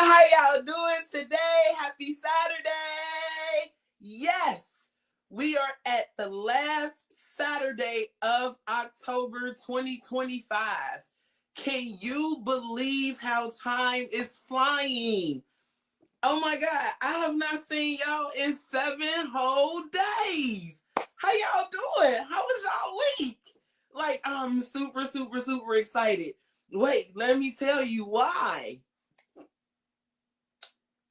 How y'all doing today? Happy Saturday. Yes, we are at the last Saturday of October 2025. Can you believe how time is flying? Oh my God, I have not seen y'all in 7 whole days. How y'all doing? How was y'all week? Like, I'm super, super, super excited. Wait, let me tell you why.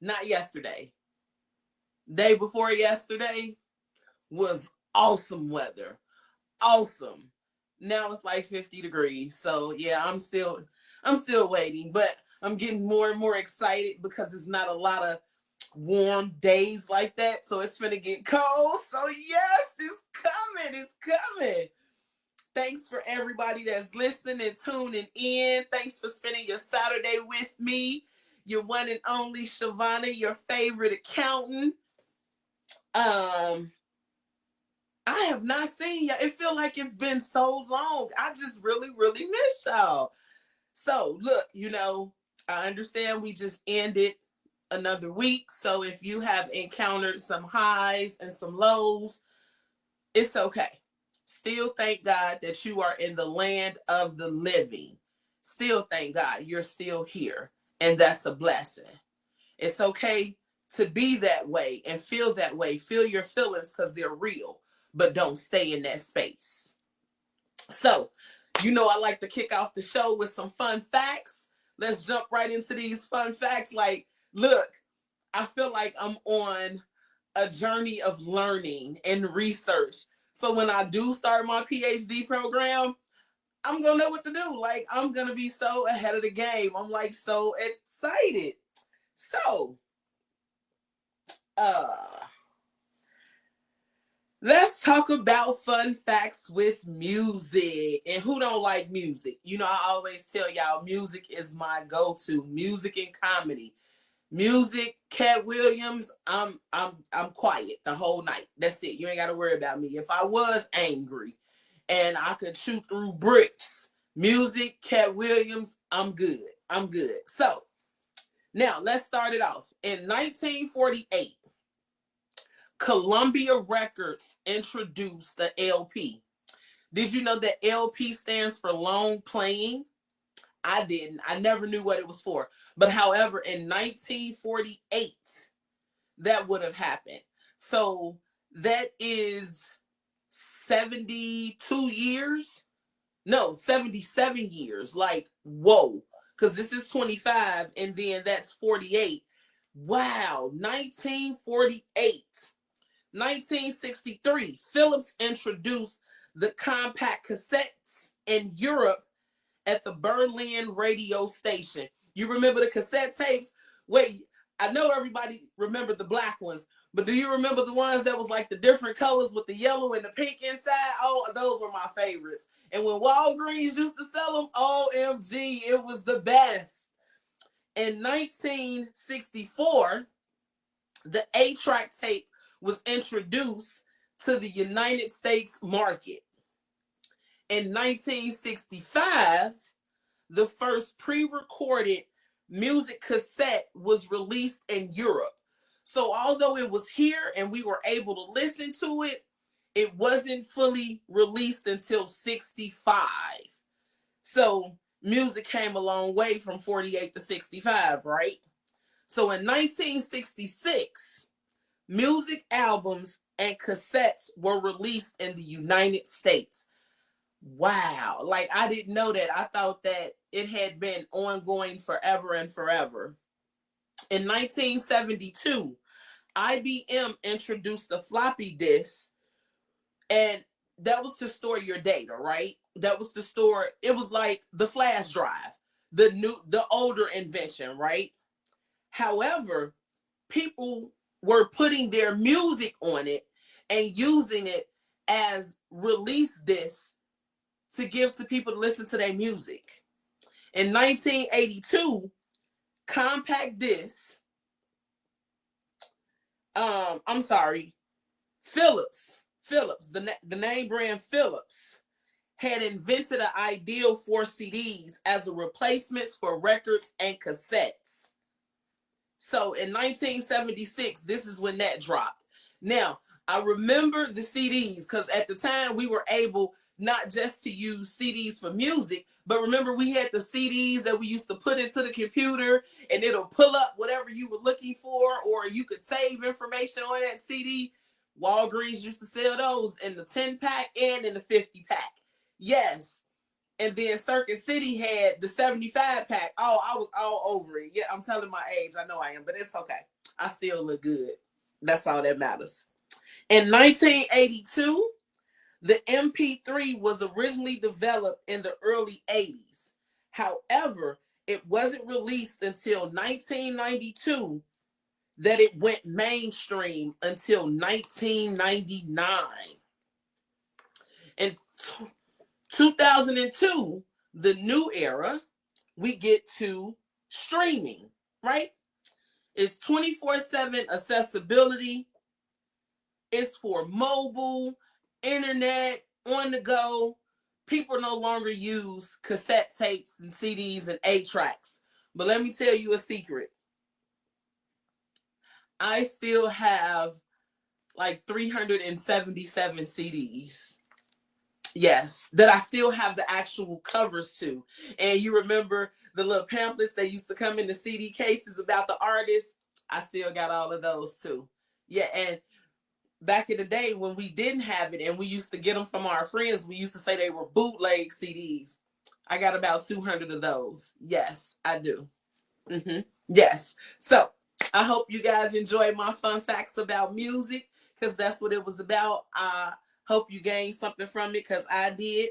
Not yesterday. Day before yesterday was awesome weather. Awesome. Now it's like 50 degrees. So yeah, I'm still waiting, but I'm getting more and more excited because it's not a lot of warm days like that. So it's gonna get cold. So yes, it's coming. It's coming. Thanks for everybody that's listening and tuning in. Thanks for spending your Saturday with me. Your one and only Shavana, your favorite accountant. Um, I have not seen y'all. It feel like it's been so long. I just really, really miss y'all. So look, I understand we just ended another week. So if you have encountered some highs and some lows, it's okay. Still thank God that you are in the land of the living. Still thank God you're still here. And that's a blessing. It's okay to be that way and feel that way. Feel your feelings because they're real, but don't stay in that space. So, I like to kick off the show with some fun facts. Let's jump right into these fun facts. Like, look, I feel like I'm on a journey of learning and research. So when I do start my PhD program, I'm going to know what to do. Like, I'm going to be so ahead of the game. I'm like so excited. So, uh, let's talk about fun facts with music. And who don't like music? I always tell y'all music is my go-to. Music and comedy. Music, Cat Williams, I'm quiet the whole night. That's it. You ain't gotta worry about me. If I was angry and I could chew through bricks, music, Cat Williams, I'm good. I'm good. So now let's start it off. In 1948, Columbia Records introduced the LP. Did you know that LP stands for long playing? I didn't. I never knew what it was for. But however, in 1948, that would have happened. So that is 72 years. No, 77 years. Like, whoa. Because this is 25 and then that's 48. Wow. 1948. 1963, Philips introduced the compact cassettes in Europe at the Berlin radio station. You remember the cassette tapes? Wait, I know everybody remember the black ones, but do you remember the ones that was like the different colors with the yellow and the pink inside? Oh, those were my favorites. And when Walgreens used to sell them, OMG, it was the best. In 1964, the 8-track tape was introduced to the United States market. In 1965, the first pre-recorded music cassette was released in Europe. So although it was here and we were able to listen to it, it wasn't fully released until 65. So music came a long way from 48 to 65, right? So in 1966, music albums and cassettes were released in the United States. Wow. Like, I didn't know that. I thought that it had been ongoing forever and forever. In 1972, IBM introduced the floppy disk, and that was to store your data, right? That was to store, it was like the flash drive, the older invention, right? However, people were putting their music on it and using it as release discs to give to people to listen to their music. In 1982, compact discs, Philips, the name brand Philips, had invented an ideal for CDs as a replacement for records and cassettes. So in 1976, this is when that dropped. Now, I remember the CDs because at the time we were able not just to use CDs for music, but remember we had the CDs that we used to put into the computer and it'll pull up whatever you were looking for, or you could save information on that CD. Walgreens used to sell those in the 10 pack and in the 50 pack. Yes. And then Circuit City had the 75 pack. Oh, I was all over it. Yeah, I'm telling my age. I know I am, but it's okay. I still look good. That's all that matters. In 1982, the MP3 was originally developed in the early 80s. However, it wasn't released until 1992 that it went mainstream until 1999. In 2002, the new era, we get to streaming, right? It's 24/7 accessibility. It's for mobile, internet, on the go. People no longer use cassette tapes and CDs and 8 tracks. But let me tell you a secret. I still have like 377 CDs. Yes, that I still have the actual covers to. And you remember the little pamphlets that used to come in the CD cases about the artists? I still got all of those too. Yeah, and back in the day when we didn't have it and we used to get them from our friends, we used to say they were bootleg CDs. I got about 200 of those. Yes, I do. Yes. So I hope you guys enjoyed my fun facts about music because that's what it was about. I hope you gained something from it because I did.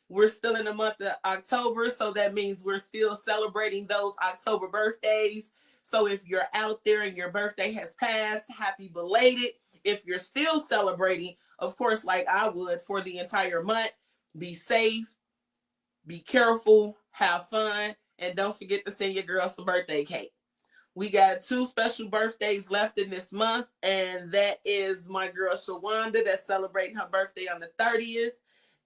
We're still in the month of October, so that means we're still celebrating those October birthdays. So if you're out there and your birthday has passed, happy belated. If you're still celebrating, of course, like I would for the entire month, be safe, be careful, have fun, and don't forget to send your girl some birthday cake. We got 2 special birthdays left in this month, and that is my girl Shawanda that's celebrating her birthday on the 30th,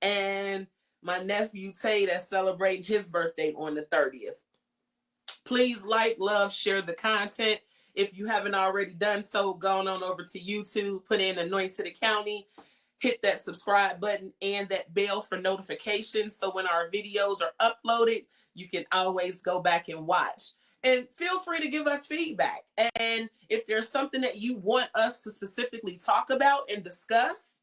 and my nephew Tay that's celebrating his birthday on the 30th. Please like, love, share the content. If you haven't already done so, go on over to YouTube, put in Anointed County, hit that subscribe button and that bell for notifications. So when our videos are uploaded, you can always go back and watch. And feel free to give us feedback. And if there's something that you want us to specifically talk about and discuss,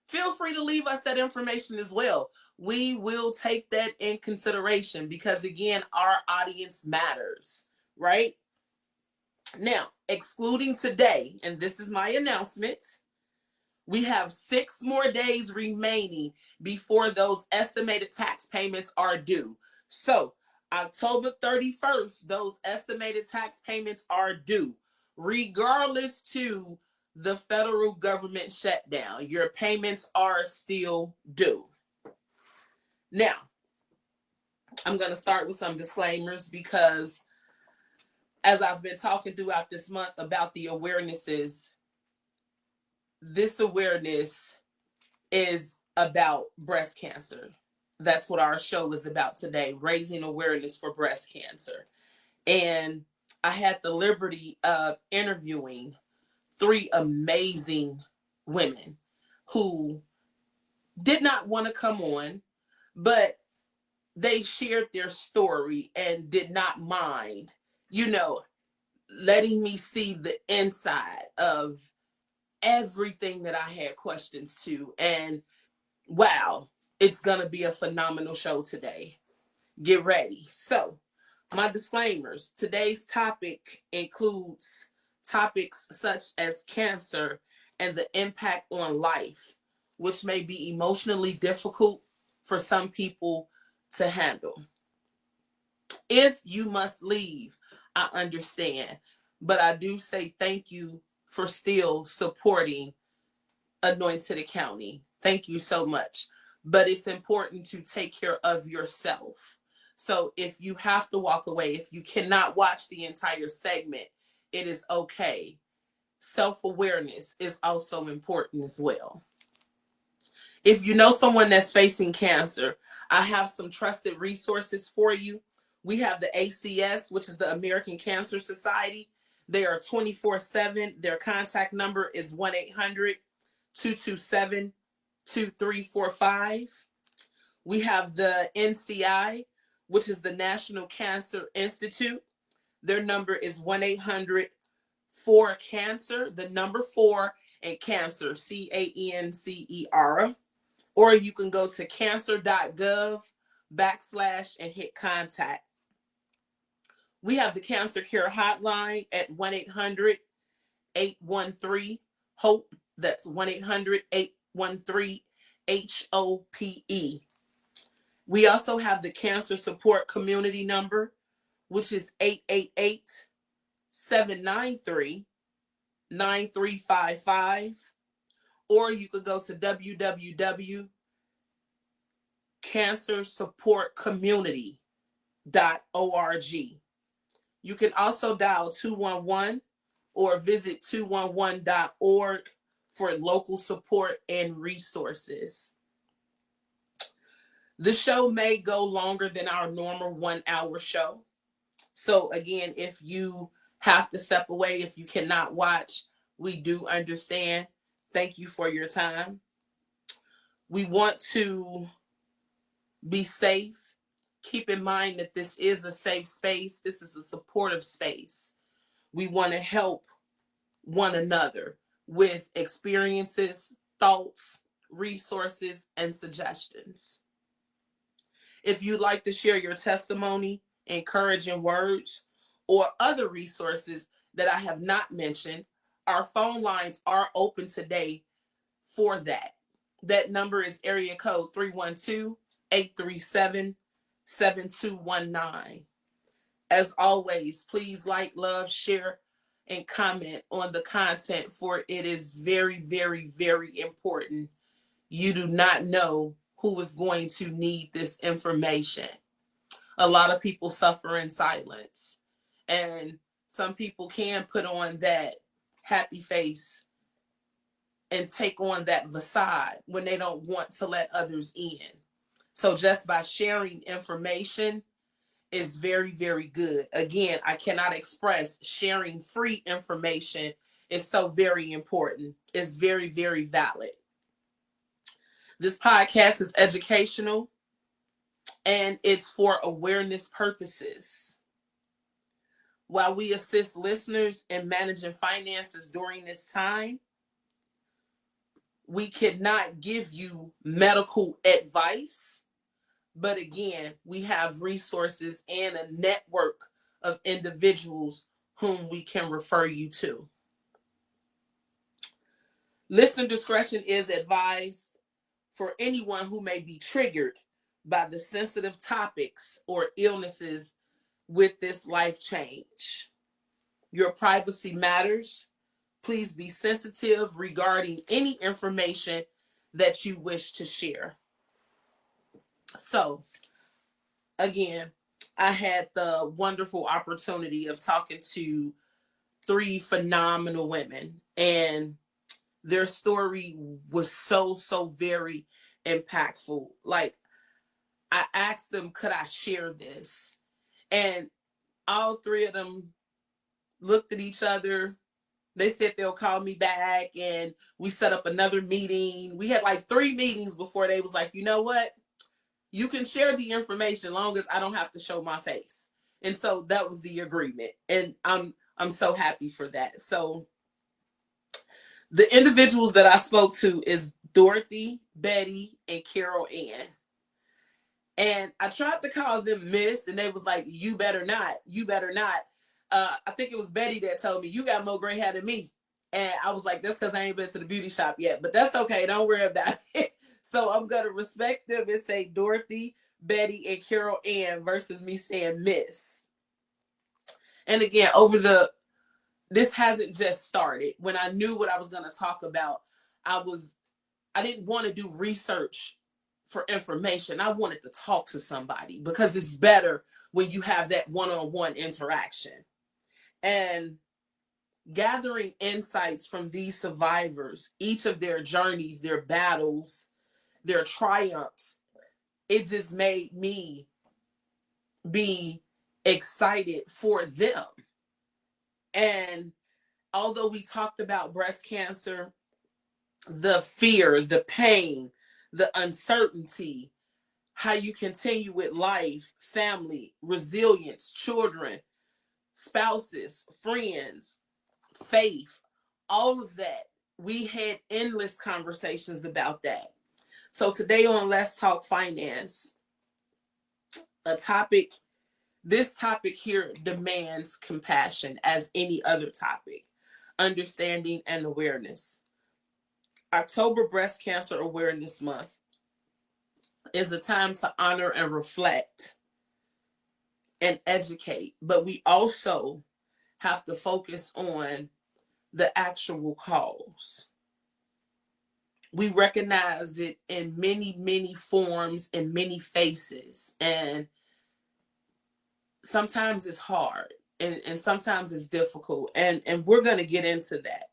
feel free to leave us that information as well. We will take that in consideration because, again, our audience matters, right? Now, excluding today, and this is my announcement, we have 6 more days remaining before those estimated tax payments are due. So, October 31st, those estimated tax payments are due, regardless to the federal government shutdown. Your payments are still due. Now, I'm going to start with some disclaimers because as I've been talking throughout this month about the awarenesses, this awareness is about breast cancer. That's what our show is about today, raising awareness for breast cancer. And I had the liberty of interviewing 3 amazing women who did not want to come on, but they shared their story and did not mind, letting me see the inside of everything that I had questions to. And wow, it's going to be a phenomenal show today. Get ready. So, my disclaimers. Today's topic includes topics such as cancer and the impact on life, which may be emotionally difficult for some people to handle. If you must leave, I understand. But I do say thank you for still supporting Anointed County. Thank you so much. But it's important to take care of yourself. So if you have to walk away, if you cannot watch the entire segment, it is okay. Self-awareness is also important as well. If you know someone that's facing cancer, I have some trusted resources for you. We have the ACS, which is the American Cancer Society. They are 24/7. Their contact number is 1-800-227-2345. We have the NCI, which is the National Cancer Institute. Their number is 1-800-4-CANCER, the number 4 and cancer, CANCER. Or you can go to cancer.gov / and hit contact. We have the Cancer Care Hotline at 1-800-813-HOPE. That's 1-800-813-HOPE. We also have the Cancer Support Community number, which is 888-793-9355. Or you could go to www.cancersupportcommunity.org. You can also dial 211 or visit 211.org for local support and resources. The show may go longer than our normal 1-hour show. So again, if you have to step away, if you cannot watch, we do understand. Thank you for your time. We want to be safe. Keep in mind that this is a safe space. This is a supportive space. We want to help one another with experiences, thoughts, resources, and suggestions. If you'd like to share your testimony, encouraging words, or other resources that I have not mentioned, our phone lines are open today for that. That number is area code 312-837-7219. As always, please like, love, share, and comment on the content, for it is very, very, very important. You do not know who is going to need this information. A lot of people suffer in silence, and some people can put on that happy face and take on that facade when they don't want to let others in. So just by sharing information is very, very good. Again, I cannot express sharing free information is so very important. It's very, very valid. This podcast is educational and it's for awareness purposes. While we assist listeners in managing finances during this time, we cannot give you medical advice. But again, we have resources and a network of individuals whom we can refer you to. Listener discretion is advised for anyone who may be triggered by the sensitive topics or illnesses with this life change. Your privacy matters. Please be sensitive regarding any information that you wish to share. So, again, I had the wonderful opportunity of talking to 3 phenomenal women, and their story was so, so very impactful. Like, I asked them, could I share this? And all 3 of them looked at each other. They said they'll call me back, and we set up another meeting. We had like 3 meetings before they was like, you know what? You can share the information long as I don't have to show my face. And so that was the agreement. And I'm so happy for that. So the individuals that I spoke to is Dorothy, Betty, and Carol Ann. And I tried to call them Miss, and they was like, you better not. You better not. I think it was Betty that told me, you got more gray hair than me. And I was like, that's because I ain't been to the beauty shop yet. But that's okay. Don't worry about it. So I'm going to respect them and say Dorothy, Betty, and Carol Ann versus me saying Miss. And again, this hasn't just started. When I knew what I was going to talk about, I didn't want to do research for information. I wanted to talk to somebody because it's better when you have that one-on-one interaction. And gathering insights from these survivors, each of their journeys, their battles, their triumphs, it just made me be excited for them. And although we talked about breast cancer, the fear, the pain, the uncertainty, how you continue with life, family, resilience, children, spouses, friends, faith, all of that. We had endless conversations about that. So today on Let's Talk Finance, a topic, this topic here demands compassion as any other topic, understanding and awareness. October Breast Cancer Awareness Month is a time to honor and reflect and educate, but we also have to focus on the actual cause. We recognize it in many, many forms and many faces. And sometimes it's hard and sometimes it's difficult. And we're going to get into that.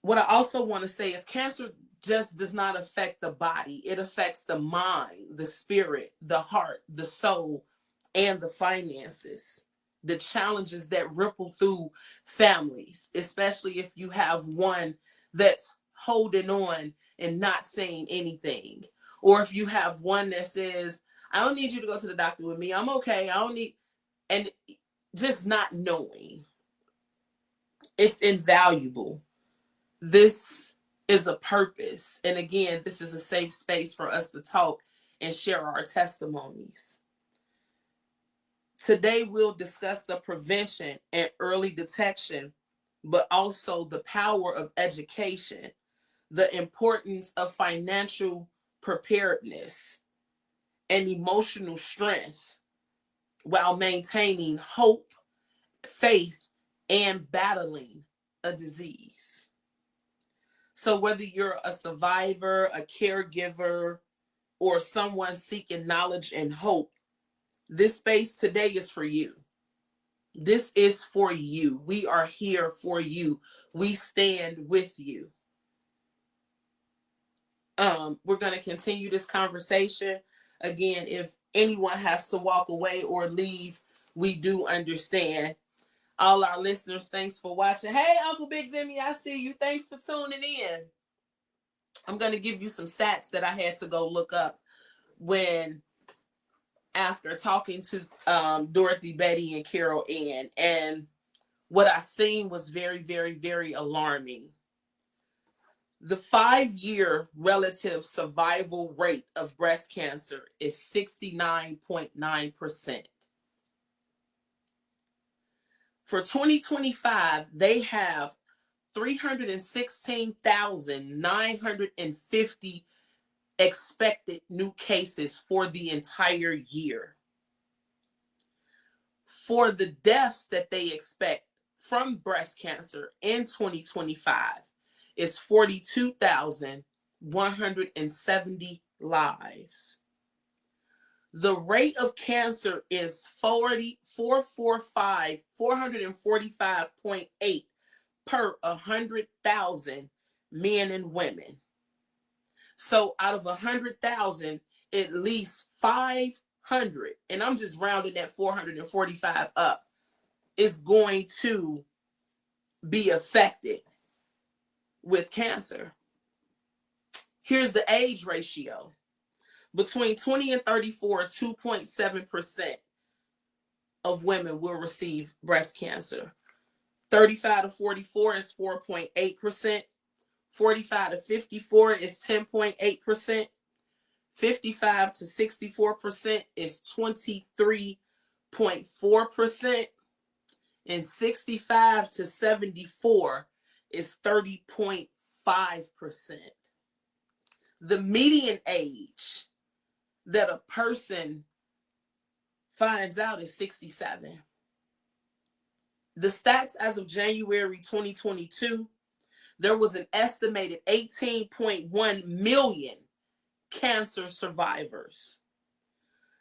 What I also want to say is cancer just does not affect the body. It affects the mind, the spirit, the heart, the soul, and the finances. The challenges that ripple through families, especially if you have one that's holding on and not saying anything. Or if you have one that says, I don't need you to go to the doctor with me. I'm okay. I don't need, and just not knowing. It's invaluable. This is a purpose. And again, this is a safe space for us to talk and share our testimonies. Today, we'll discuss the prevention and early detection, but also the power of education, the importance of financial preparedness, and emotional strength while maintaining hope, faith, and battling a disease. So whether you're a survivor, a caregiver, or someone seeking knowledge and hope, this space today is for you. This is for you. We are here for you. We stand with you. We're going to continue this conversation. Again, if anyone has to walk away or leave, we do understand. All our listeners, thanks for watching. Hey, Uncle Big Jimmy, I see you. Thanks for tuning in. I'm going to give you some stats that I had to go look up when after talking to Dorothy, Betty, and Carol Ann. And what I seen was very, very, very alarming. The 5-year relative survival rate of breast cancer is 69.9%. For 2025, they have 316,950 expected new cases for the entire year. For the deaths that they expect from breast cancer in 2025 is 42,170 lives. The rate of cancer is 445.8 per 100,000 men and women. So out of 100,000, at least 500, and I'm just rounding that 445 up, is going to be affected with cancer. Here's the age ratio. Between 20 and 34, 2.7% of women will receive breast cancer. 35 to 44 is 4.8%. 45 to 54 is 10.8%. 55 to 64% is 23.4%. And 65 to 74 is 30.5%. The median age that a person finds out is 67. The stats as of January 2022, there was an estimated 18.1 million cancer survivors.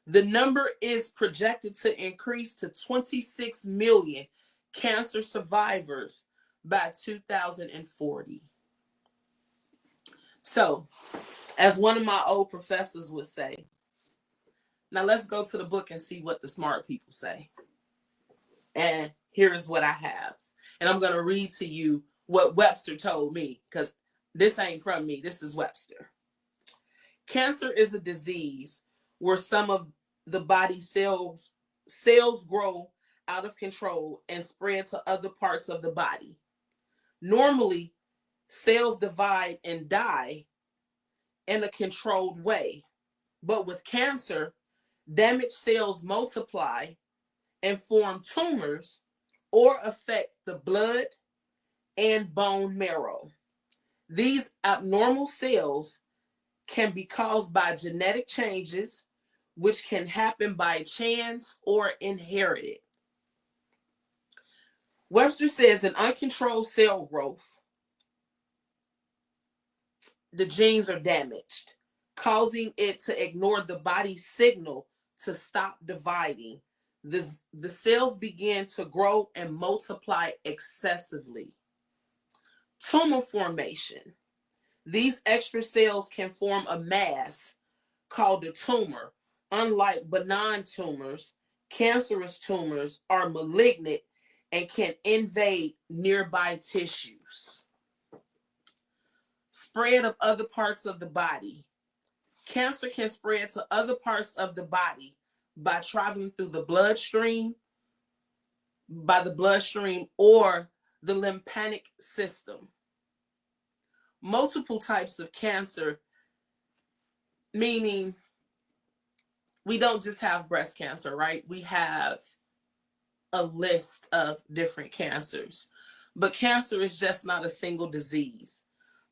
The number is projected to increase to 26 million cancer survivors by 2040. So, as one of my old professors would say, now let's go to the book and see what the smart people say. And here is what I have. And I'm going to read to you what Webster told me, because this ain't from me. This is Webster. Cancer is a disease where some of the body cells grow out of control and spread to other parts of the body. Normally, cells divide and die in a controlled way. But with cancer, damaged cells multiply and form tumors or affect the blood and bone marrow. These abnormal cells can be caused by genetic changes, which can happen by chance or inherited. Webster says in uncontrolled cell growth, the genes are damaged, causing it to ignore the body's signal to stop dividing. The cells begin to grow and multiply excessively. Tumor formation. These extra cells can form a mass called a tumor. Unlike benign tumors, cancerous tumors are malignant and can invade nearby tissues. Spread of other parts of the body. Cancer can spread to other parts of the body by traveling through the bloodstream, or the lymphatic system. Multiple types of cancer, meaning we don't just have breast cancer, right? We have a list of different cancers. But cancer is just not a single disease,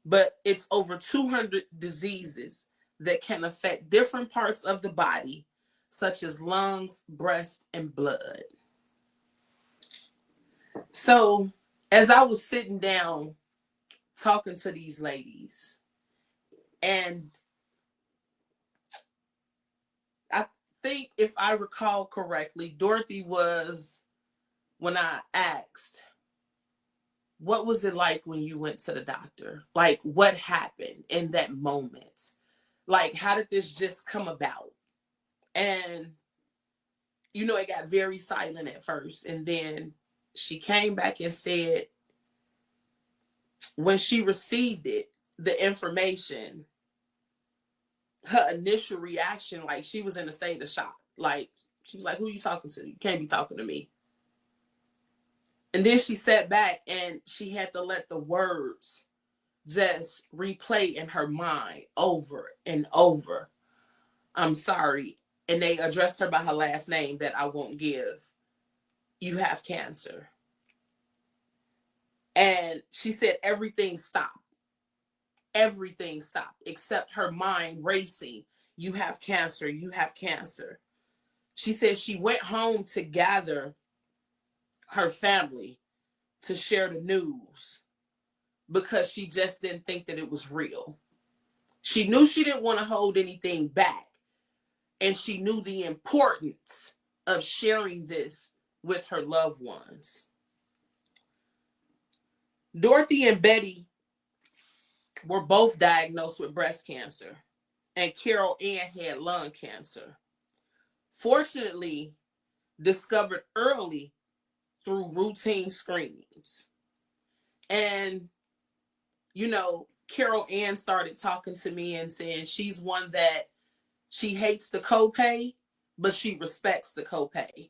but it's over 200 diseases that can affect different parts of the body, such as lungs, breast, and blood. So, as I was sitting down talking to these ladies, and I think if I recall correctly, Dorothy was, when I asked, what was it like when you went to the doctor? Like, what happened in that moment? Like, how did this just come about? And, it got very silent at first. And then she came back and said, when she received it, the information, her initial reaction, like, she was in a state of shock. Like, she was like, who are you talking to? You can't be talking to me. And then she sat back and she had to let the words just replay in her mind over and over. I'm sorry. And they addressed her by her last name that I won't give. You have cancer. And she said everything stopped. Everything stopped except her mind racing. You have cancer. You have cancer. She said she went home to gather her family to share the news because she just didn't think that it was real. She knew she didn't want to hold anything back. And she knew the importance of sharing this with her loved ones. Dorothy and Betty were both diagnosed with breast cancer, and Carol Ann had lung cancer. Fortunately, discovered early through routine screenings. And, Carol Ann started talking to me and saying she's one that she hates the copay, but she respects the copay.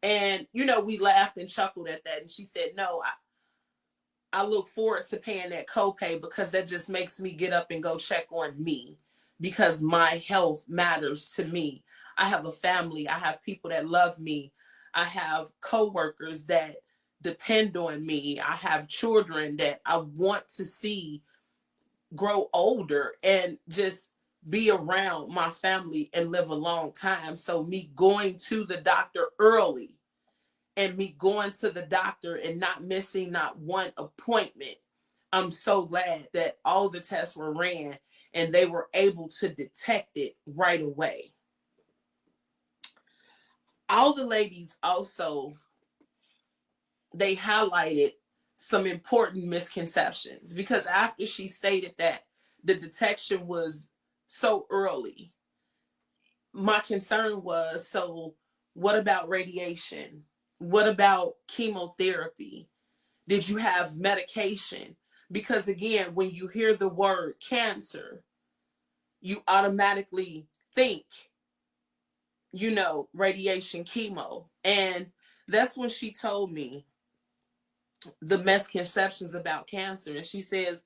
And, we laughed and chuckled at that. And she said, no, I look forward to paying that copay because that just makes me get up and go check on me because my health matters to me. I have a family. I have people that love me. I have coworkers that depend on me. I have children that I want to see grow older and just be around my family and live a long time. So me going to the doctor early and me going to the doctor and not missing not one appointment, I'm so glad that all the tests were ran and they were able to detect it right away. All the ladies also, they highlighted some important misconceptions because after she stated that the detection was so early, my concern was, so what about radiation? What about chemotherapy? Did you have medication? Because again, when you hear the word cancer, you automatically think, radiation, chemo. And that's when she told me the misconceptions about cancer. And she says,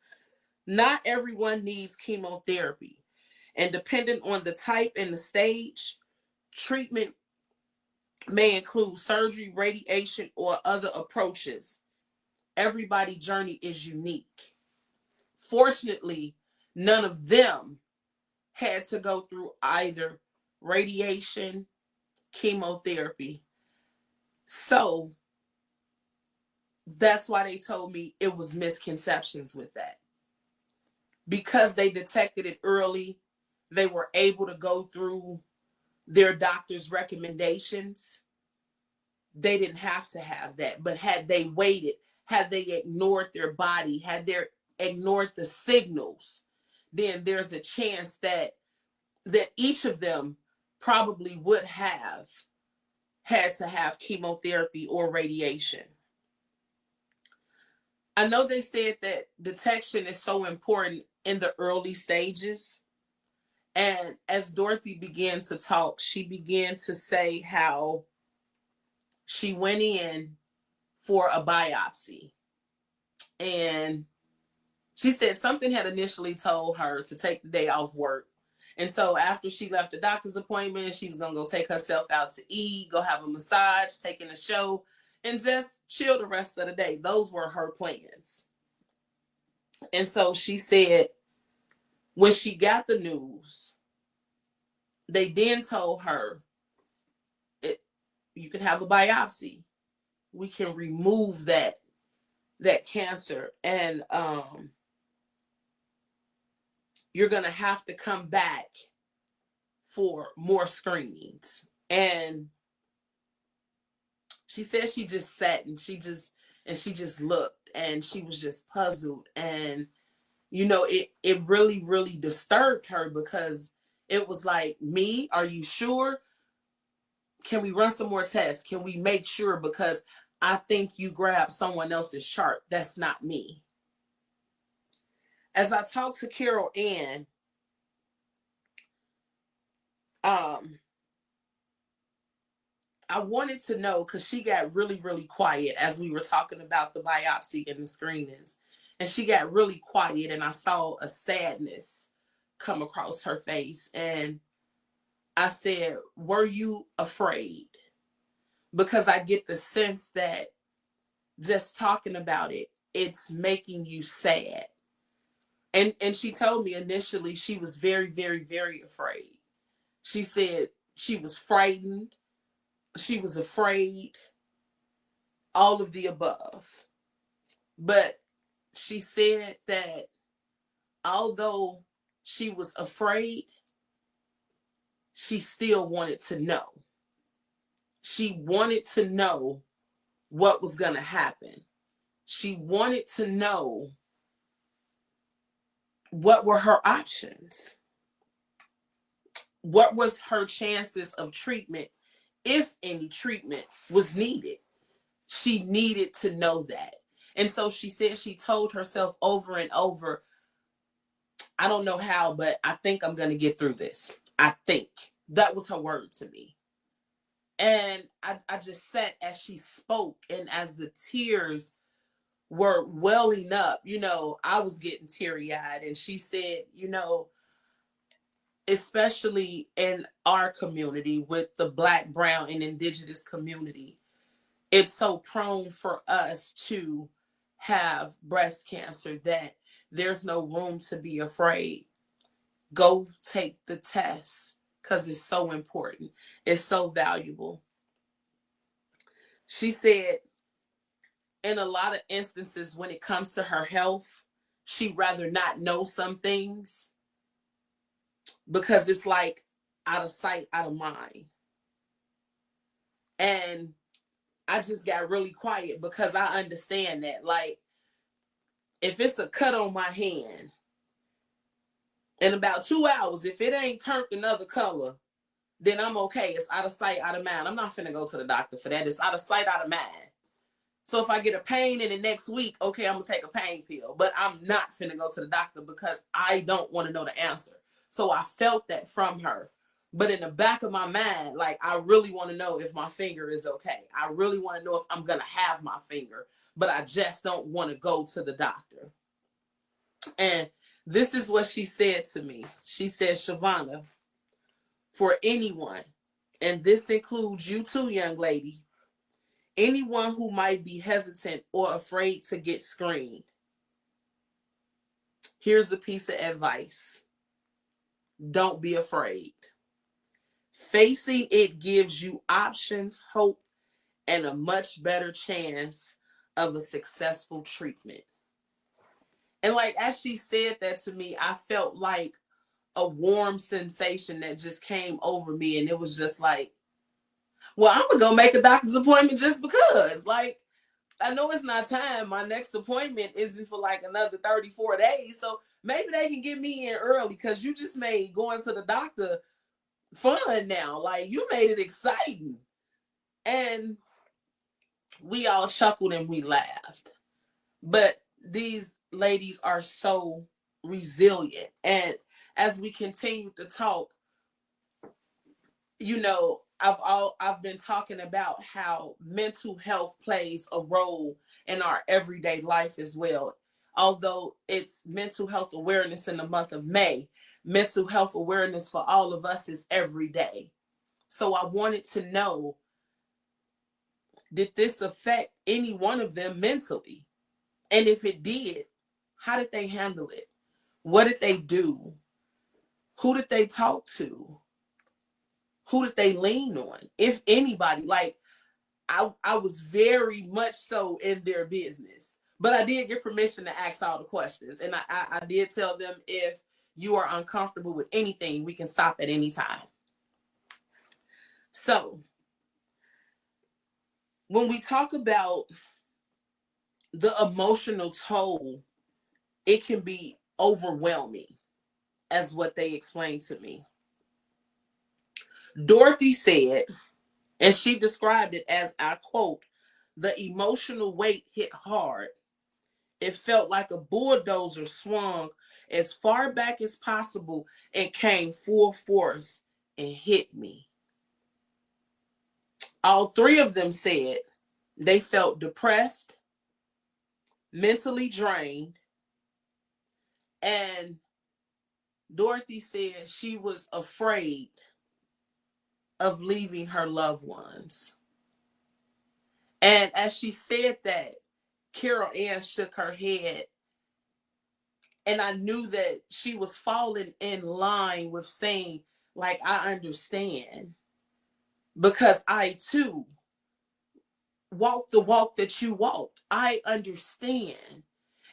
not everyone needs chemotherapy. And depending on the type and the stage, treatment may include surgery, radiation, or other approaches. Everybody's journey is unique. Fortunately, none of them had to go through either radiation, chemotherapy. So that's why they told me it was misconceptions with that. Because they detected it early, they were able to go through their doctor's recommendations. They didn't have to have that. But had they waited, had they ignored their body, had they ignored the signals, then there's a chance that each of them probably would have had to have chemotherapy or radiation. I know they said that detection is so important in the early stages. And as Dorothy began to talk, she began to say how she went in for a biopsy. And she said something had initially told her to take the day off work. And so after she left the doctor's appointment, she was going to go take herself out to eat, go have a massage, take in a show, and just chill the rest of the day. Those were her plans. And so she said when she got the news, they then told her, you can have a biopsy. We can remove that cancer, and you're going to have to come back for more screenings. And she said she just sat and she just looked, and she was just puzzled. And it really, really disturbed her, because it was like, me, are you sure? Can we run some more tests? Can we make sure? Because I think you grabbed someone else's chart. That's not me. As I talked to Carol Ann, I wanted to know, because she got really, really quiet as we were talking about the biopsy and the screenings. And she got really quiet, and I saw a sadness come across her face. And I said, were you afraid? Because I get the sense that just talking about it, it's making you sad. And she told me initially she was very, very, very afraid. She said she was frightened. She was afraid, all of the above. But she said that although she was afraid, she still wanted to know. She wanted to know what was going to happen. She wanted to know what were her options. What was her chances of treatment, if any treatment was needed? She needed to know that. And so she said she told herself over and over, I don't know how, but I think I'm going to get through this. I think. That was her word to me. And I just sat as she spoke, and as the tears were welling up, I was getting teary-eyed. And she said, especially in our community, with the Black, brown, and indigenous community, it's so prone for us to have breast cancer that there's no room to be afraid. Go take the test, because it's so important. It's so valuable. She said in a lot of instances, when it comes to her health, she'd rather not know some things, because it's like out of sight, out of mind. And I just got really quiet, because I understand that. Like, if it's a cut on my hand, in about 2 hours, if it ain't turned another color, then I'm okay. It's out of sight, out of mind. I'm not finna go to the doctor for that. It's out of sight, out of mind. So if I get a pain in the next week, okay, I'm gonna take a pain pill, but I'm not finna go to the doctor because I don't want to know the answer. So I felt that from her. But in the back of my mind, like, I really want to know if my finger is okay. I really want to know if I'm gonna have my finger, but I just don't want to go to the doctor. And this is what she said to me. She said, Shavonna, for anyone, and this includes you too, young lady, anyone who might be hesitant or afraid to get screened, here's a piece of advice. Don't be afraid. Facing it gives you options, hope, and a much better chance of a successful treatment. And like, as she said that to me, I felt like a warm sensation that just came over me. And it was just like, well, I'm gonna go make a doctor's appointment just because. Like, I know it's not time. My next appointment isn't for like another 34 days. So maybe they can get me in early, because you just made going to the doctor fun now. Like, you made it exciting. And we all chuckled and we laughed. But these ladies are so resilient. And as we continue to talk, you know, I've been talking about how mental health plays a role in our everyday life as well. Although it's Mental Health Awareness in the month of May, mental health awareness for all of us is every day. So I wanted to know, did this affect any one of them mentally? And if it did, how did they handle it? What did they do? Who did they talk to? Who did they lean on? If anybody, like, I was very much so in their business, but I did get permission to ask all the questions. And I did tell them, if you are uncomfortable with anything, we can stop at any time. So when we talk about the emotional toll, it can be overwhelming, as what they explained to me. Dorothy said, and she described it as, I quote, the emotional weight hit hard. It felt like a bulldozer swung as far back as possible and came full force and hit me. All three of them said they felt depressed, mentally drained, and Dorothy said she was afraid of leaving her loved ones. And as she said that, Carol Ann shook her head, and I knew that she was falling in line with saying, like, I understand, because I too walked the walk that you walked. I understand.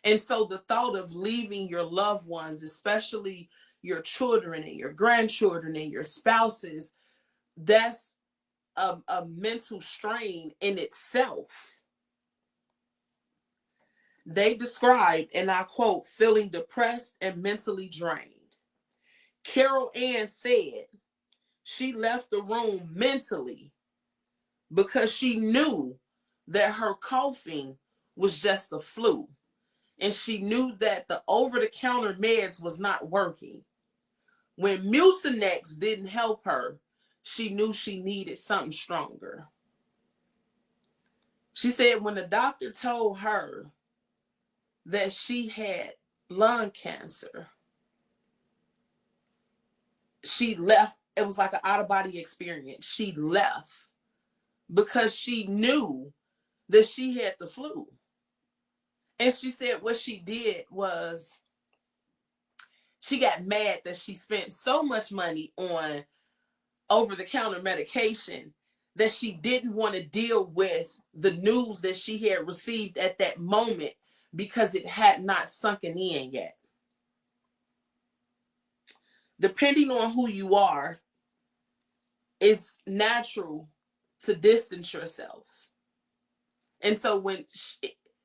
And so the thought of leaving your loved ones, especially your children and your grandchildren and your spouses, that's a mental strain in itself. They described, and I quote, feeling depressed and mentally drained. Carol Ann said she left the room mentally because she knew that her coughing was just the flu. And she knew that the over-the-counter meds was not working. When Mucinex didn't help her, she knew she needed something stronger. She said when the doctor told her that she had lung cancer, she left. It was like an out-of-body experience. She left because she knew that she had the flu. And she said what she did was she got mad that she spent so much money on over-the-counter medication that she didn't want to deal with the news that she had received at that moment, because it had not sunken in yet. Depending on who you are, it's natural to distance yourself. And so when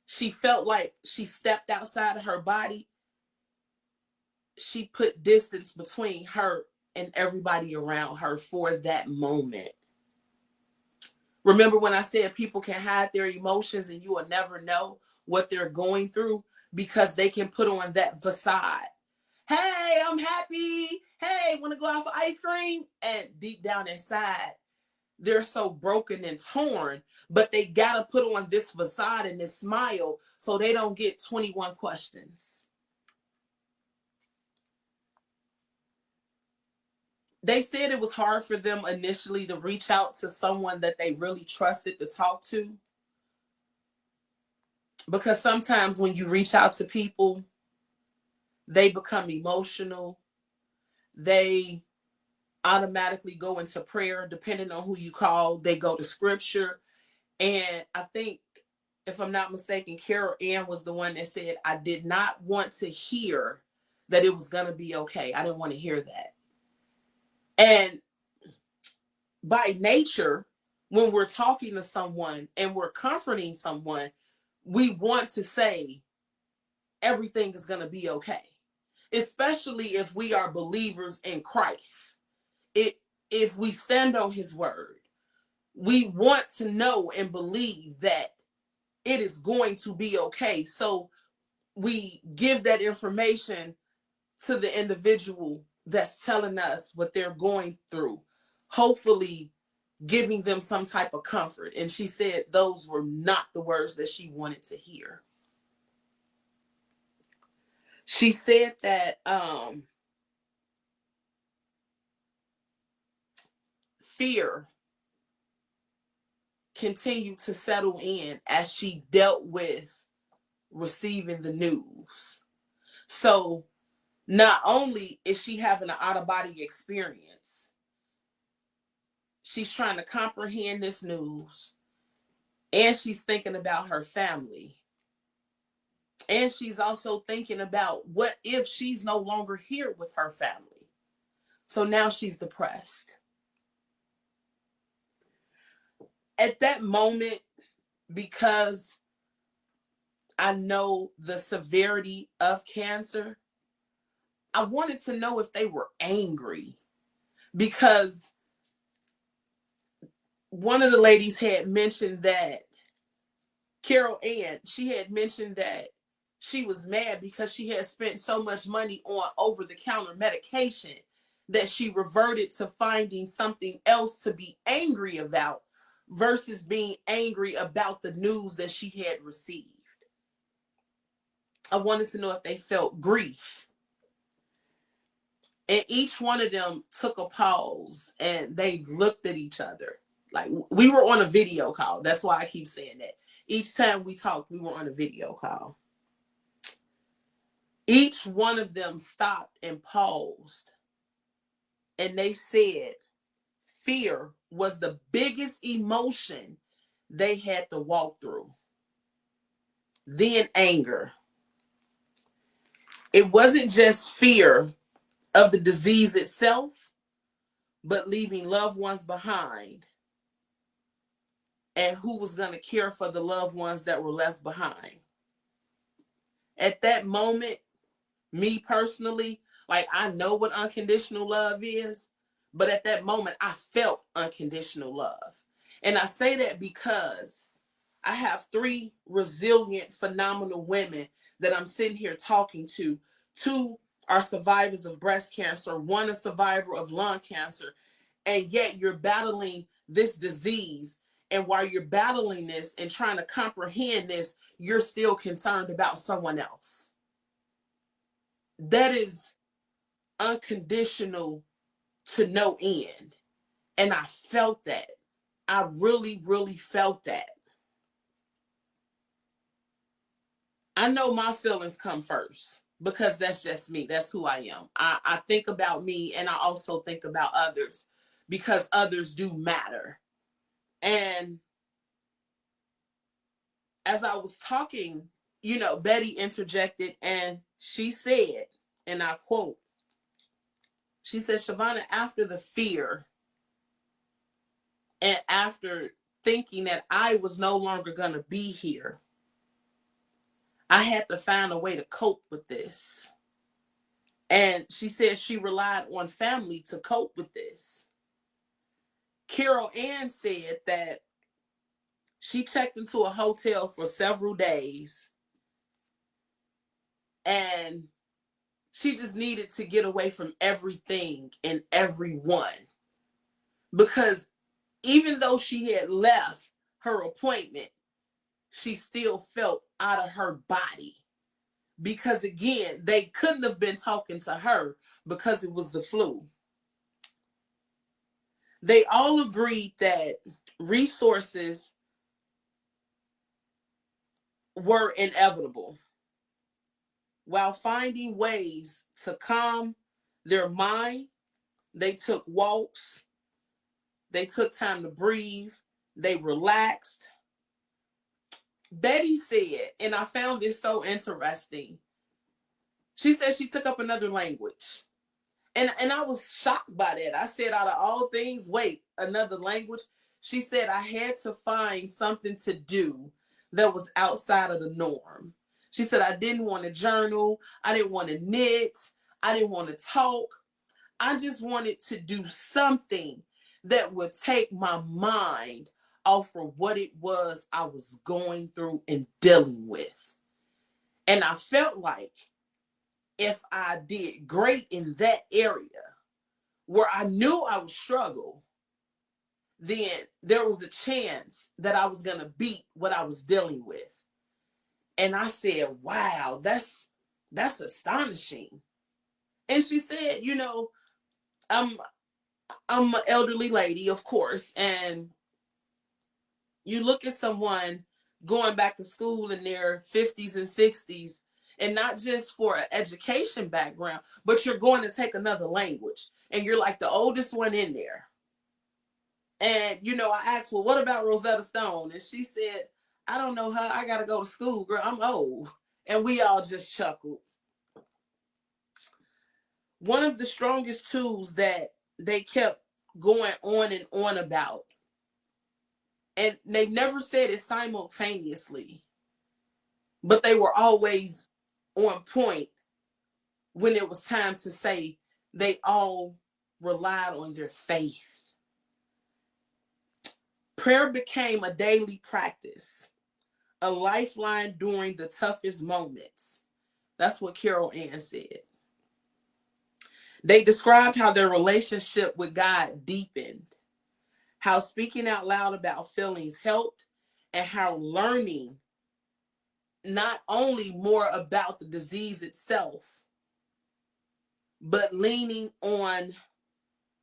she felt like she stepped outside of her body, she put distance between her and everybody around her for that moment. Remember when I said people can hide their emotions and you will never know what they're going through because they can put on that facade. Hey, I'm happy. Hey, want to go out for ice cream? And deep down inside, they're so broken and torn, but they got to put on this facade and this smile so they don't get 21 questions. They said it was hard for them initially to reach out to someone that they really trusted to talk to. Because sometimes when you reach out to people, they become emotional. They automatically go into prayer, depending on who you call. They go to scripture. And I think, if I'm not mistaken, Carol Ann was the one that said, I did not want to hear that it was going to be okay. I didn't want to hear that. And by nature, when we're talking to someone and we're comforting someone, we want to say everything is going to be okay, especially if we are believers in Christ. If we stand on his word, we want to know and believe that it is going to be okay. So we give that information to the individual that's telling us what they're going through, hopefully giving them some type of comfort. And she said those were not the words that she wanted to hear. She said that fear continued to settle in as she dealt with receiving the news. So not only is she having an out-of-body experience, she's trying to comprehend this news, and she's thinking about her family. And she's also thinking about what if she's no longer here with her family. So now she's depressed. At that moment, because I know the severity of cancer, I wanted to know if they were angry, because one of the ladies had mentioned that Carol Ann, she had mentioned that she was mad because she had spent so much money on over-the-counter medication that she reverted to finding something else to be angry about versus being angry about the news that she had received. I wanted to know if they felt grief. And each one of them took a pause and they looked at each other. Like, we were on a video call. That's why I keep saying that. Each time we talked, we were on a video call. Each one of them stopped and paused. And they said fear was the biggest emotion they had to walk through. Then anger. It wasn't just fear of the disease itself, but leaving loved ones behind, and who was going to care for the loved ones that were left behind. At that moment, me personally, like, I know what unconditional love is, but at that moment, I felt unconditional love. And I say that because I have 3 resilient, phenomenal women that I'm sitting here talking to. 2 are survivors of breast cancer, 1 a survivor of lung cancer, and yet you're battling this disease. And while you're battling this and trying to comprehend this, you're still concerned about someone else. That is unconditional to no end. And I felt that. I really, really felt that. I know my feelings come first because that's just me. That's who I am. I think about me, and I also think about others because others do matter. And as I was talking, Betty interjected and she said, and I quote, she said, Shavonna, after the fear and after thinking that I was no longer going to be here, I had to find a way to cope with this. And she said she relied on family to cope with this. Carol Ann said that she checked into a hotel for several days and she just needed to get away from everything and everyone. Because even though she had left her appointment, she still felt out of her body. Because again, they couldn't have been talking to her because it was the flu. They all agreed that resources were inevitable while finding ways to calm their mind. They took walks, they took time to breathe, they relaxed. Betty said, and I found this so interesting, she said she took up another language. And I was shocked by that. I said, out of all things, wait, another language? She said, I had to find something to do that was outside of the norm. She said, I didn't want to journal. I didn't want to knit. I didn't want to talk. I just wanted to do something that would take my mind off of what it was I was going through and dealing with. And I felt like if I did great in that area where I knew I would struggle, then there was a chance that I was going to beat what I was dealing with. And I said, wow, that's astonishing. And she said, you know, I'm an elderly lady, of course, and you look at someone going back to school in their 50s and 60s, and not just for an education background, but you're going to take another language, and you're like the oldest one in there. And, you know, I asked, well, what about Rosetta Stone? And she said, I don't know her. I got to go to school, girl. I'm old. And we all just chuckled. One of the strongest tools that they kept going on and on about, and they never said it simultaneously, but they were always on point when it was time to say they all relied on their faith. Prayer became a daily practice, a lifeline during the toughest moments. That's what Carol Ann said. They described how their relationship with God deepened, how speaking out loud about feelings helped, and how learning not only more about the disease itself, but leaning on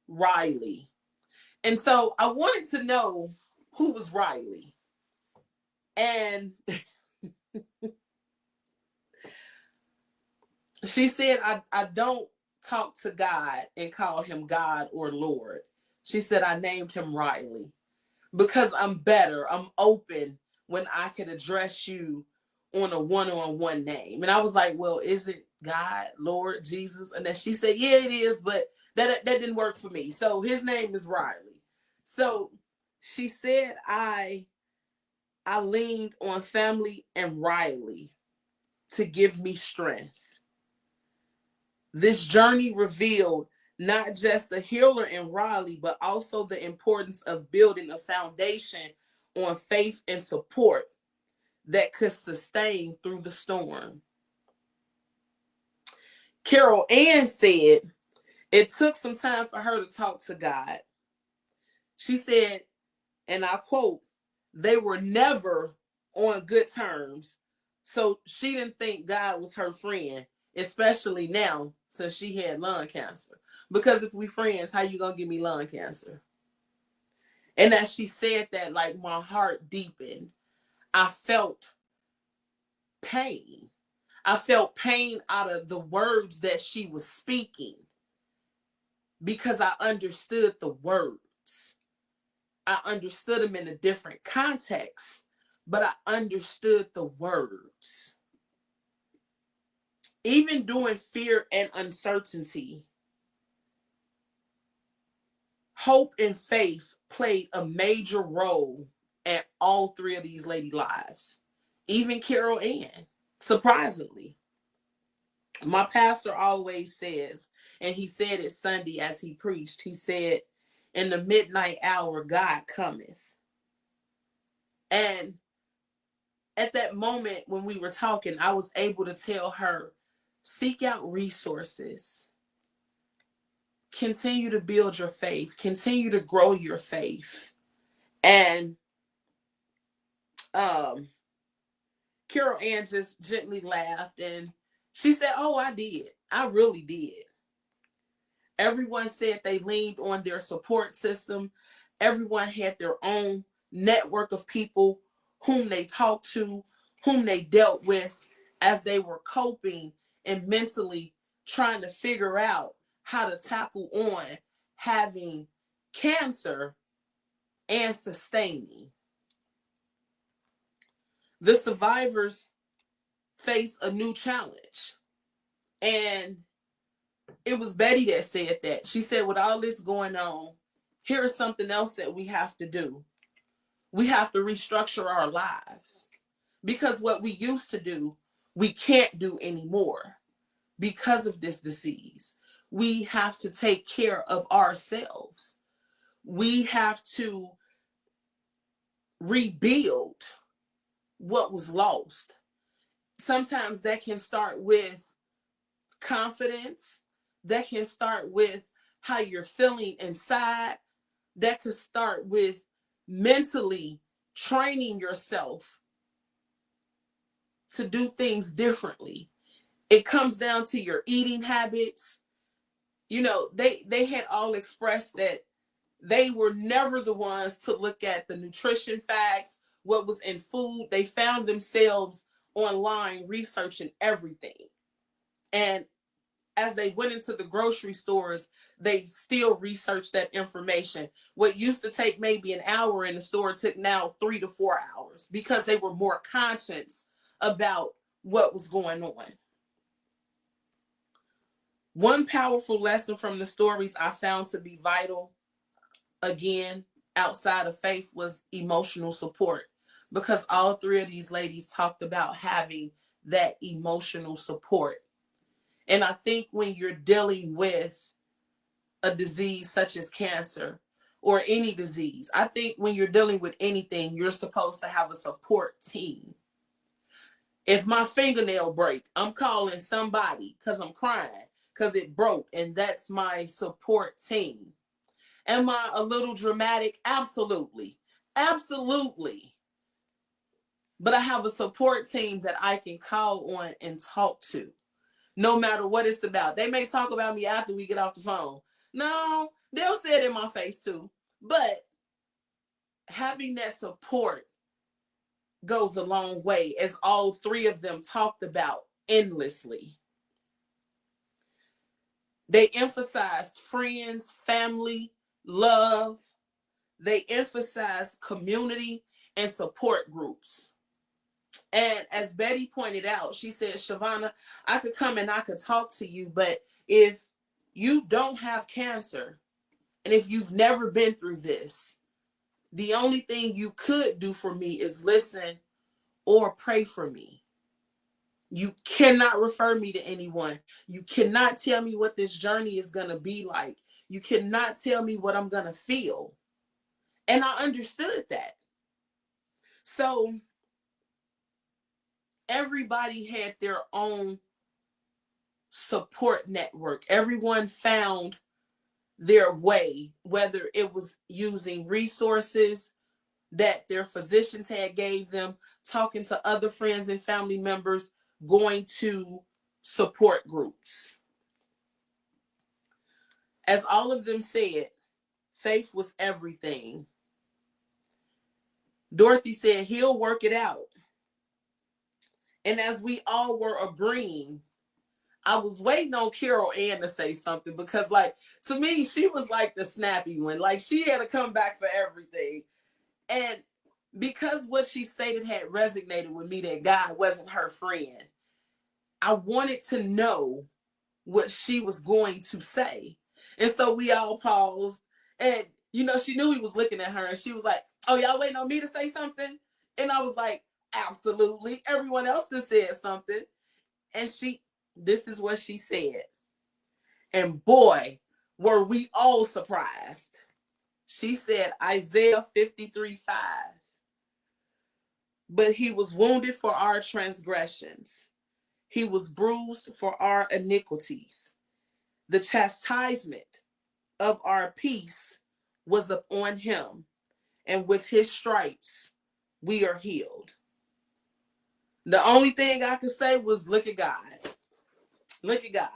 Riley. And so I wanted to know who was Riley. And she said, I don't talk to God and call him God or Lord. She said, I named him Riley because I'm better. I'm open when I can address you on a one-on-one name. And I was like, well, is it God, Lord, Jesus? And then she said, yeah, it is, but that didn't work for me. So his name is Riley. So she said, I leaned on family and Riley to give me strength. This journey revealed not just the healer in Riley, but also the importance of building a foundation on faith and support that could sustain through the storm. Carol Ann said it took some time for her to talk to God. She said, and I quote, they were never on good terms. So she didn't think God was her friend, especially now since she had lung cancer. Because if we friends, how you gonna give me lung cancer? And as she said that, like my heart deepened. I felt pain. I felt pain out of the words that she was speaking because I understood the words. I understood them in a different context, but I understood the words. Even during fear and uncertainty, hope and faith played a major role at all three of these lady lives. Even Carol Ann, surprisingly. My pastor always says, and he said it Sunday as he preached, he said, in the midnight hour, God cometh. And at that moment when we were talking, I was able to tell her, seek out resources, continue to build your faith, continue to grow your faith. And um, Carol Ann just gently laughed and she said, oh, I did. I really did. Everyone said they leaned on their support system. Everyone had their own network of people whom they talked to, whom they dealt with as they were coping and mentally trying to figure out how to tackle on having cancer and sustaining. The survivors face a new challenge. And it was Betty that said that. She said, with all this going on, here is something else that we have to do. We have to restructure our lives because what we used to do, we can't do anymore because of this disease. We have to take care of ourselves. We have to rebuild what was lost. Sometimes that can start with confidence, that can start with how you're feeling inside, that could start with mentally training yourself to do things differently. It comes down to your eating habits. You know, they had all expressed that they were never the ones to look at the nutrition facts, what was in food. They found themselves online researching everything. And as they went into the grocery stores, they still researched that information. What used to take maybe an hour in the store took now 3 to 4 hours because they were more conscious about what was going on. One powerful lesson from the stories I found to be vital, again, outside of faith, was emotional support. Because all three of these ladies talked about having that emotional support. And I think when you're dealing with a disease such as cancer or any disease, I think when you're dealing with anything, you're supposed to have a support team. If my fingernail break, I'm calling somebody because I'm crying because it broke, and that's my support team. Am I a little dramatic? Absolutely. Absolutely. But I have a support team that I can call on and talk to, no matter what it's about. They may talk about me after we get off the phone. No, they'll say it in my face too. But having that support goes a long way, as all three of them talked about endlessly. They emphasized friends, family, love. They emphasized community and support groups. And as Betty pointed out, she said, Shavonna, I could come and I could talk to you, but if you don't have cancer and if you've never been through this, the only thing you could do for me is listen or pray for me. You cannot refer me to anyone. You cannot tell me what this journey is going to be like. You cannot tell me what I'm going to feel. And I understood that. So everybody had their own support network. Everyone found their way, whether it was using resources that their physicians had gave them, talking to other friends and family members, going to support groups. As all of them said, faith was everything. Dorothy said, he'll work it out. And as we all were agreeing, I was waiting on Carol Ann to say something because, like, to me, she was like the snappy one. Like, she had to come back for everything. And because what she stated had resonated with me, that God wasn't her friend, I wanted to know what she was going to say. And so we all paused. And, you know, she knew he was looking at her. And she was like, oh, y'all waiting on me to say something? And I was like, absolutely. Everyone else has said something. And she This is what she said. And boy, were we all surprised. She said Isaiah 53:5. But he was wounded for our transgressions, he was bruised for our iniquities. The chastisement of our peace was upon him, and with his stripes we are healed. The only thing I could say was, look at God. Look at God.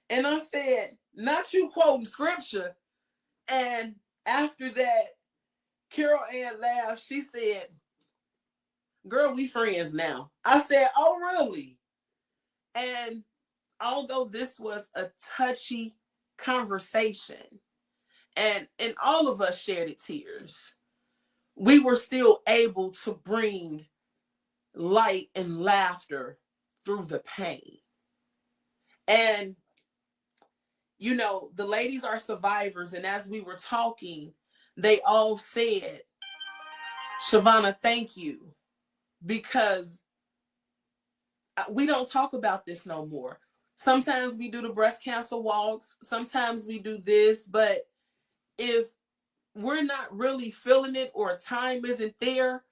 And I said, not you quoting scripture. And after that, Carol Ann laughed. She said, girl, we friends now. I said, oh, really? And although this was a touchy conversation, and all of us shedded tears, we were still able to bring light and laughter through the pain. And you know, the ladies are survivors, and as we were talking, they all said, Shavonna, thank you, because we don't talk about this no more. Sometimes we do the breast cancer walks, sometimes we do this, but if we're not really feeling it or time isn't there,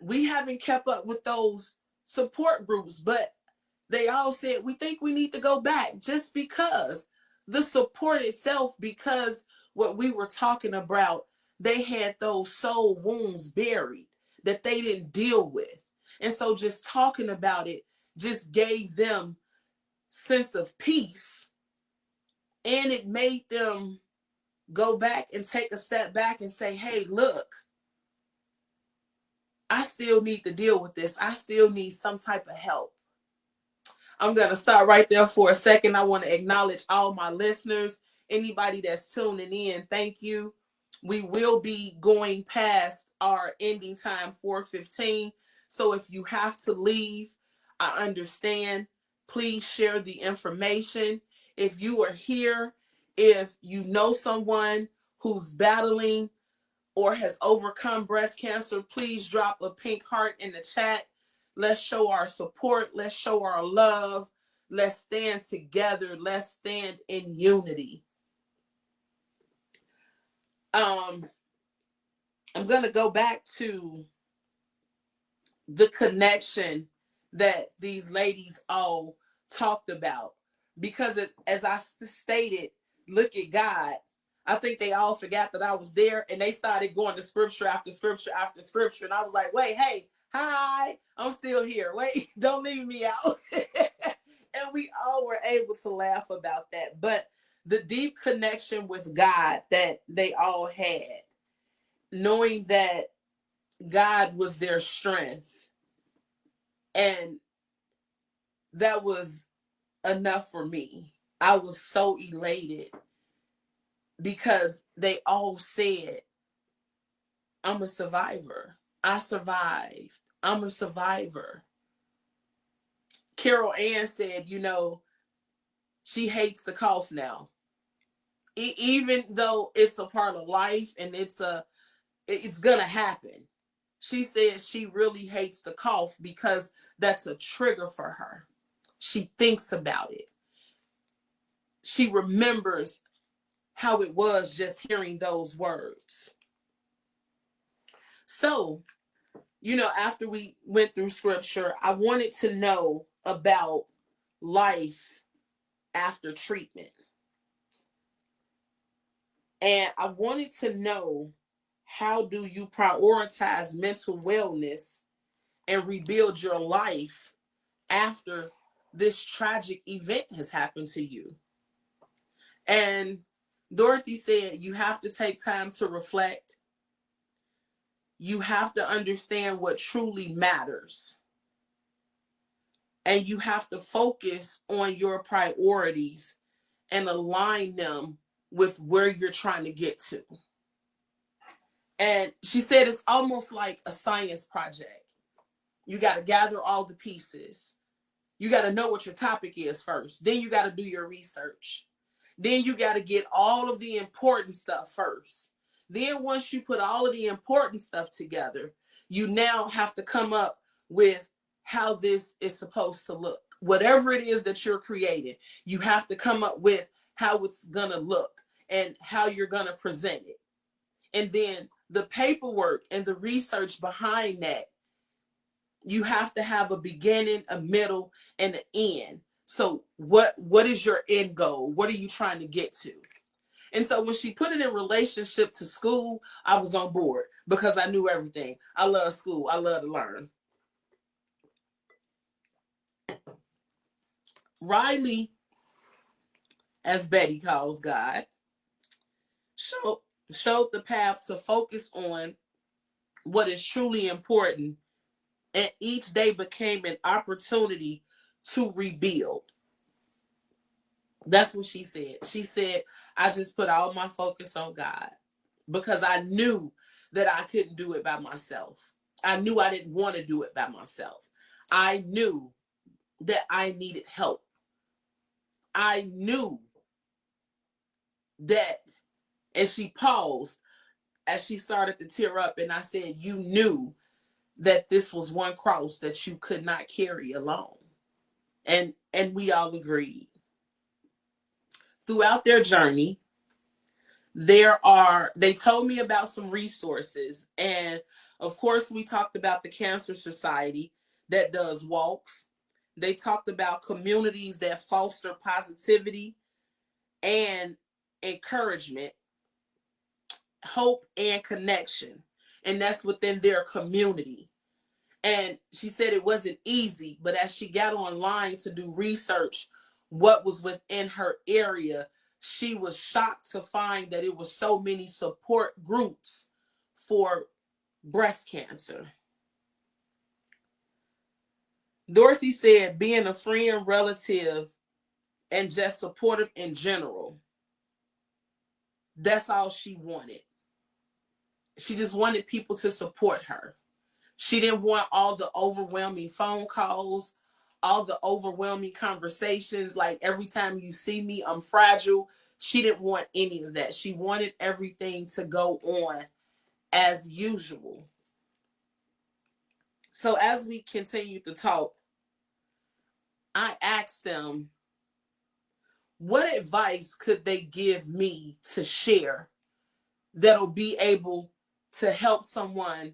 we haven't kept up with those support groups. But they all said, we think we need to go back, just because the support itself, because what we were talking about, they had those soul wounds buried that they didn't deal with. And so just talking about it just gave them sense of peace, and it made them go back and take a step back and say, hey, look, I still need to deal with this. I still need some type of help. I'm going to stop right there for a second. I want to acknowledge all my listeners, anybody that's tuning in. Thank you. We will be going past our ending time, 4:15. So if you have to leave, I understand. Please share the information. If you are here, if you know someone who's battling or has overcome breast cancer, please drop a pink heart in the chat. Let's show our support. Let's show our love. Let's stand together. Let's stand in unity. I'm going to go back to the connection that these ladies all talked about, because as I stated, look at God. I think they all forgot that I was there, and they started going to scripture after scripture after scripture. And I was like, wait, hey, hi, I'm still here. Wait, don't leave me out. And we all were able to laugh about that. But the deep connection with God that they all had, knowing that God was their strength, and that was enough for me. I was so elated because they all said, I'm a survivor. I survived. I'm a survivor. Carol Ann said, you know, she hates the cough now. Even though it's a part of life and it's gonna happen. She said she really hates the cough because that's a trigger for her. She thinks about it. She remembers how it was just hearing those words. So, you know, after we went through scripture, I wanted to know about life after treatment. And I wanted to know, how do you prioritize mental wellness and rebuild your life after this tragic event has happened to you? And Dorothy said, you have to take time to reflect. You have to understand what truly matters. And you have to focus on your priorities and align them with where you're trying to get to. And she said it's almost like a science project. You got to gather all the pieces. You got to know what your topic is first. Then you got to do your research. Then you got to get all of the important stuff first. Then once you put all of the important stuff together, you now have to come up with how this is supposed to look. Whatever it is that you're creating, you have to come up with how it's going to look and how you're going to present it. And then the paperwork and the research behind that, you have to have a beginning, a middle, and an end. So what is your end goal? What are you trying to get to? And so when she put it in relationship to school, I was on board because I knew everything. I love school. I love to learn. Riley, as Betty calls God, showed the path to focus on what is truly important, and each day became an opportunity to rebuild. That's what she said. She said, I just put all my focus on God because I knew that I couldn't do it by myself. I knew I didn't want to do it by myself. I knew that I needed help. I knew that, and she paused as she started to tear up, and I said, you knew that this was one cross that you could not carry alone. And we all agreed. Throughout their journey, they told me about some resources. And of course, we talked about the Cancer Society that does walks. They talked about communities that foster positivity and encouragement, hope, and connection. And that's within their community. And she said it wasn't easy, but as she got online to do research, what was within her area, she was shocked to find that it was so many support groups for breast cancer. Dorothy said being a friend, relative, and just supportive in general, that's all she wanted. She just wanted people to support her. She didn't want all the overwhelming phone calls, all the overwhelming conversations. Like, every time you see me, I'm fragile. She didn't want any of that. She wanted everything to go on as usual. So as we continued to talk, I asked them, what advice could they give me to share that'll be able to help someone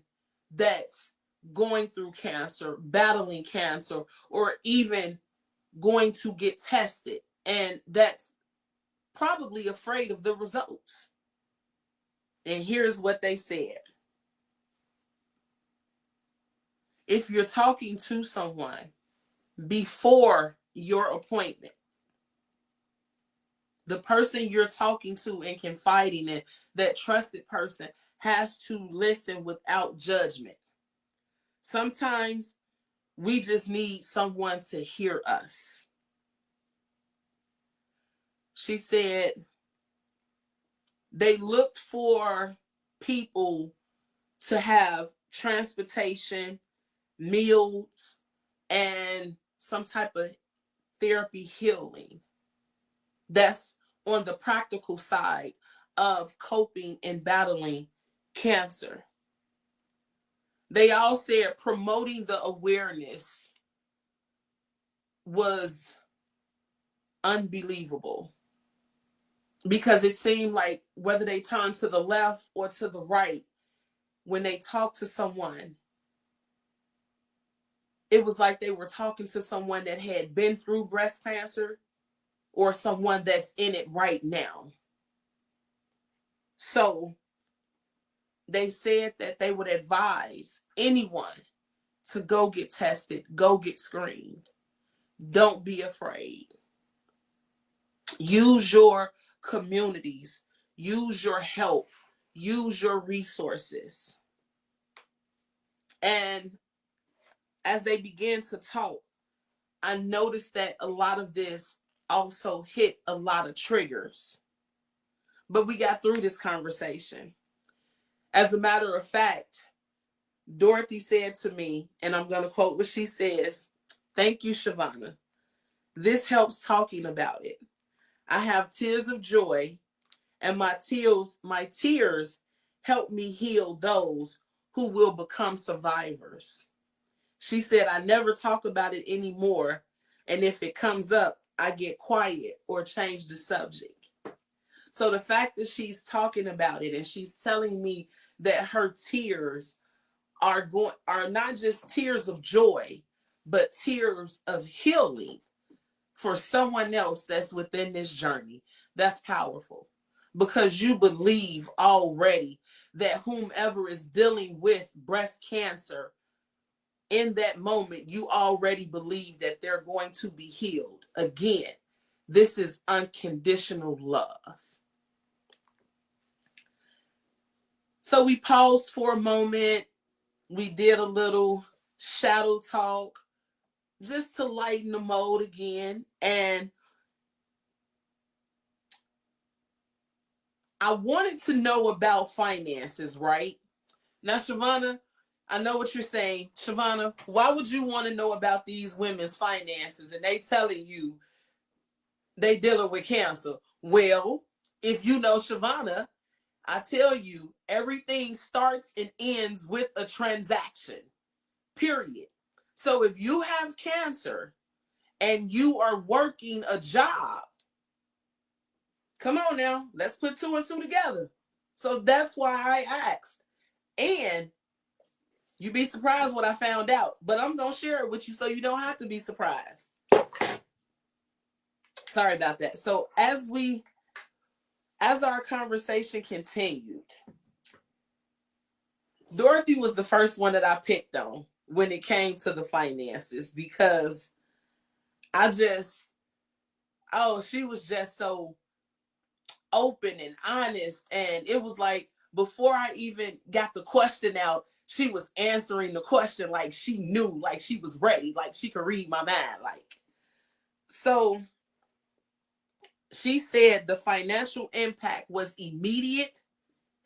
that's going through cancer, battling cancer, or even going to get tested, and that's probably afraid of the results. And here's what they said. If you're talking to someone before your appointment, the person you're talking to and confiding in, that trusted person, has to listen without judgment. Sometimes we just need someone to hear us. She said they looked for people to have transportation, meals, and some type of therapy healing. That's on the practical side of coping and battling cancer. They all said promoting the awareness was unbelievable, because it seemed like whether they turned to the left or to the right, when they talked to someone, it was like they were talking to someone that had been through breast cancer or someone that's in it right now. So they said that they would advise anyone to go get tested, go get screened. Don't be afraid. Use your communities, use your help, use your resources. And as they began to talk, I noticed that a lot of this also hit a lot of triggers. But we got through this conversation. As a matter of fact, Dorothy said to me, and I'm going to quote what she says, "Thank you, Shavonna. This helps talking about it. I have tears of joy, and my tears help me heal those who will become survivors." She said, "I never talk about it anymore, And if it comes up, I get quiet or change the subject. So the fact that she's talking about it and she's telling me that her tears are not just tears of joy, but tears of healing for someone else that's within this journey. That's powerful because you believe already that whomever is dealing with breast cancer in that moment, you already believe that they're going to be healed. Again, this is unconditional love. So we paused for a moment. We did a little shadow talk just to lighten the mode again. And I wanted to know about finances, right? Now, Shavonna, I know what you're saying. Shavonna, why would you want to know about these women's finances and they telling you they dealing with cancer? Well, if you know Shavonna, I tell you, everything starts and ends with a transaction, period. So if you have cancer and you are working a job, come on now, let's put two and two together. So that's why I asked. And you'd be surprised what I found out, but I'm going to share it with you so you don't have to be surprised. Sorry about that. So as our conversation continued, Dorothy was the first one that I picked on when it came to the finances because she was just so open and honest. And it was like, before I even got the question out, she was answering the question like she knew, like she was ready, like she could read my mind. So she said the financial impact was immediate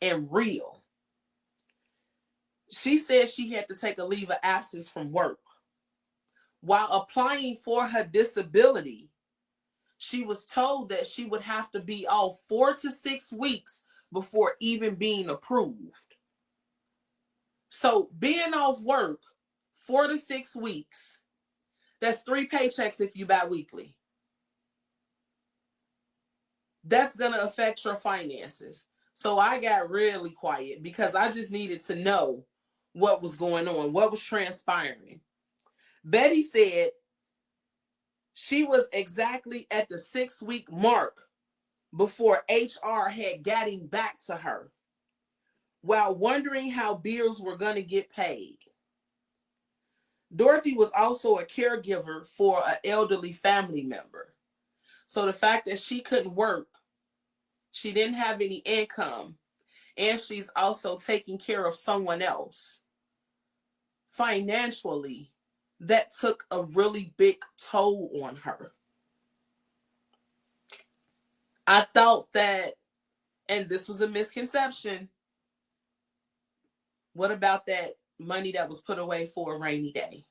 and real. She said she had to take a leave of absence from work. While applying for her disability, she was told that she would have to be off 4 to 6 weeks before even being approved. So being off work 4 to 6 weeks, that's 3 paychecks if you bi-weekly. That's going to affect your finances. So I got really quiet because I just needed to know what was going on, what was transpiring. Betty said she was exactly at the 6-week mark before HR had gotten back to her while wondering how bills were going to get paid. Dorothy was also a caregiver for an elderly family member. So the fact that she couldn't work, she didn't have any income, and she's also taking care of someone else financially, that took a really big toll on her. I thought that, and this was a misconception, what about that money that was put away for a rainy day?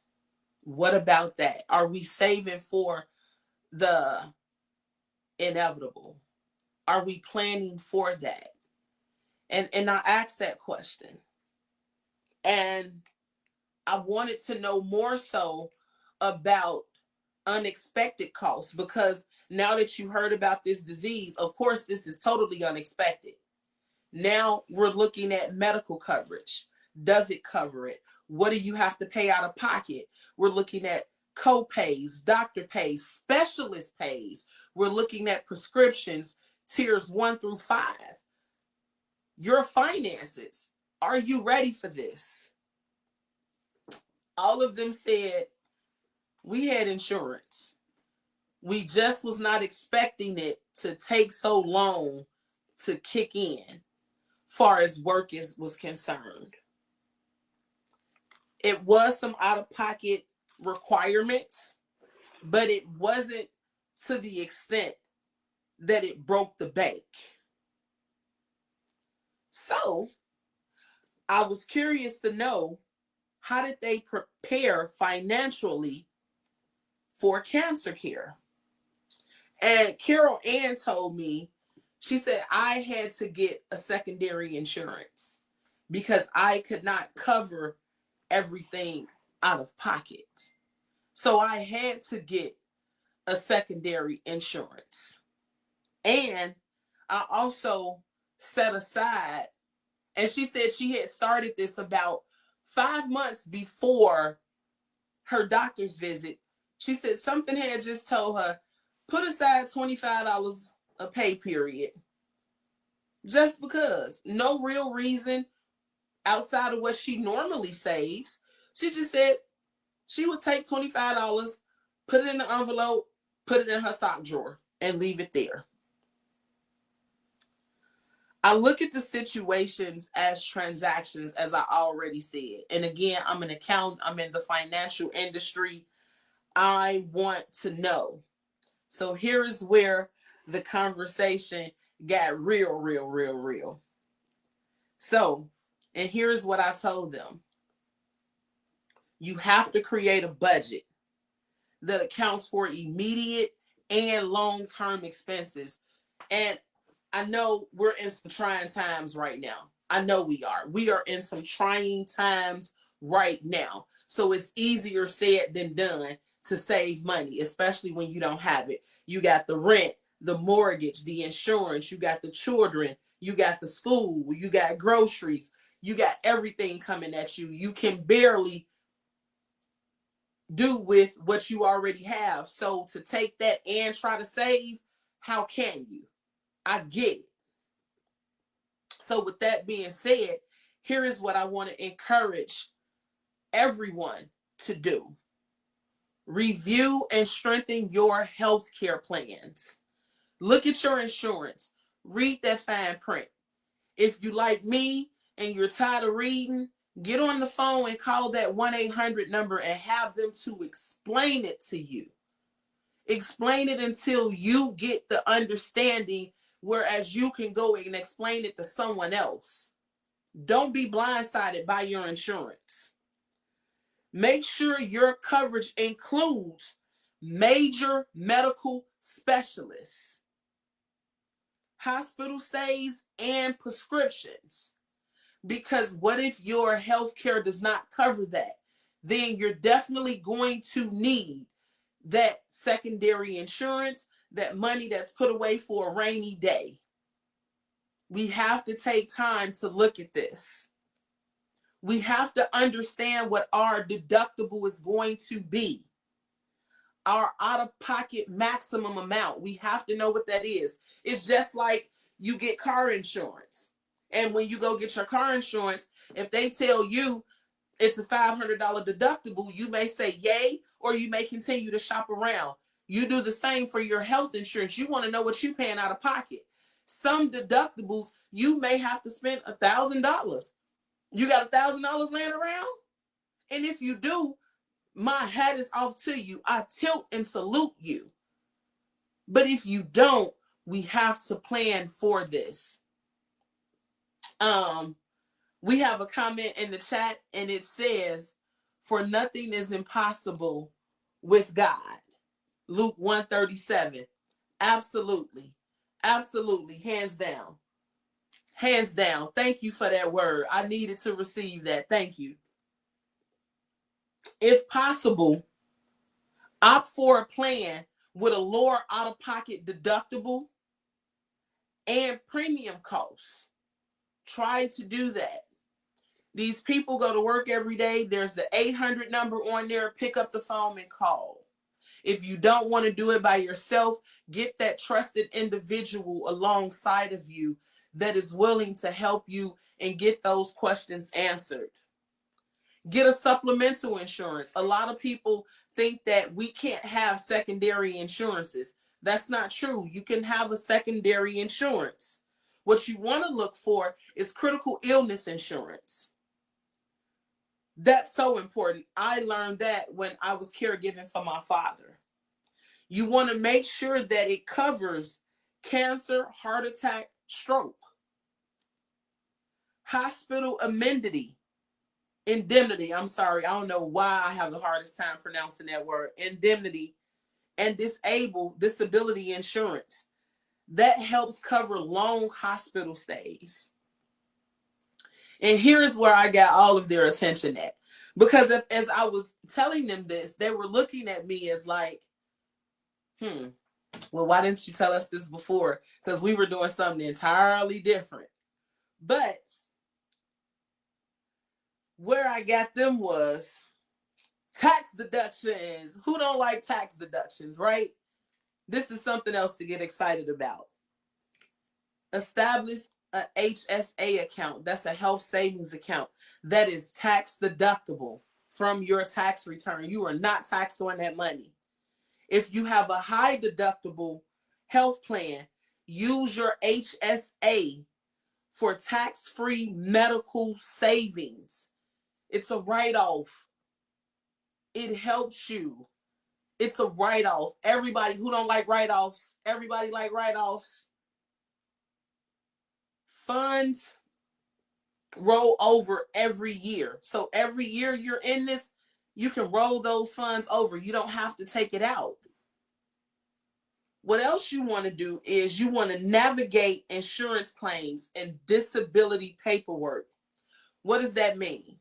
What about that? Are we saving for the inevitable? Are we planning for that? And I asked that question. And I wanted to know more so about unexpected costs, because now that you heard about this disease, of course, this is totally unexpected. Now we're looking at medical coverage. Does it cover it? What do you have to pay out of pocket? We're looking at co-pays, doctor pays, specialist pays. We're looking at prescriptions, tiers 1 through 5. Your finances. Are you ready for this? All of them said, we had insurance. We just was not expecting it to take so long to kick in, far as work was concerned. It was some out-of-pocket requirements, but it wasn't to the extent that it broke the bank. So I was curious to know, how did they prepare financially for cancer care? And Carol Ann told me, she said, I had to get a secondary insurance because I could not cover everything out of pocket. So I had to get a secondary insurance. And I also set aside, and she said she had started this about 5 months before her doctor's visit. She said something had just told her, put aside $25 a pay period. Just because. No real reason outside of what she normally saves. She just said she would take $25, put it in the envelope, put it in her sock drawer, and leave it there. I look at the situations as transactions, as I already said. And again, I'm an accountant, I'm in the financial industry. I want to know. So here is where the conversation got real. So, and here's what I told them. You have to create a budget that accounts for immediate and long-term expenses. And I know we're in some trying times right now. I know we are. We are in some trying times right now. So it's easier said than done to save money, especially when you don't have it. You got the rent, the mortgage, the insurance, you got the children, you got the school, you got groceries, you got everything coming at you. You can barely do with what you already have. So to take that and try to save, how can you? I get it. So with that being said, here is what I want to encourage everyone to do. Review and strengthen your healthcare plans. Look at your insurance. Read that fine print. If you like me and you're tired of reading, get on the phone and call that 1-800 number and have them to explain it to you. Explain it until you get the understanding, whereas you can go and explain it to someone else. Don't be blindsided by your insurance. Make sure your coverage includes major medical specialists, hospital stays, and prescriptions. Because what if your healthcare does not cover that? Then you're definitely going to need that secondary insurance, that money that's put away for a rainy day. We have to take time to look at this. We have to understand what our deductible is going to be. Our out-of-pocket maximum amount. We have to know what that is. It's just like you get car insurance. And when you go get your car insurance, if they tell you it's a $500 deductible, you may say yay, or you may continue to shop around. You do the same for your health insurance. You want to know what you're paying out of pocket. Some deductibles, you may have to spend $1,000. You got $1,000 laying around? And if you do, my hat is off to you. I tilt and salute you. But if you don't, we have to plan for this. We have a comment in the chat and it says, for nothing is impossible with God. Luke 1:37. Absolutely. Absolutely. Hands down. Hands down. Thank you for that word. I needed to receive that. Thank you. If possible, opt for a plan with a lower out-of-pocket deductible and premium costs. Try to do that. These people go to work every day. There's the 800 number on there. Pick up the phone and call. If you don't want to do it by yourself, get that trusted individual alongside of you that is willing to help you and get those questions answered. Get a supplemental insurance. A lot of people think that we can't have secondary insurances. That's not true. You can have a secondary insurance. What you want to look for is critical illness insurance. That's so important. I learned that when I was caregiving for my father. You want to make sure that it covers cancer, heart attack, stroke, hospital indemnity. I'm sorry. I don't know why I have the hardest time pronouncing that word. Indemnity and disability insurance. That helps cover long hospital stays. And here's where I got all of their attention at. Because as I was telling them this, they were looking at me as like, Well, why didn't you tell us this before? Because we were doing something entirely different. But where I got them was tax deductions. Who don't like tax deductions, right? This is something else to get excited about. Establish a HSA account. That's a health savings account that is tax deductible from your tax return. You are not taxed on that money. If you have a high deductible health plan, use your HSA for tax-free medical savings. It's a write-off. It helps you. It's a write-off. Everybody who don't like write-offs, everybody like write-offs. Funds roll over every year. So every year you're in this, you can roll those funds over. You don't have to take it out. What else you want to do is you want to navigate insurance claims and disability paperwork. What does that mean?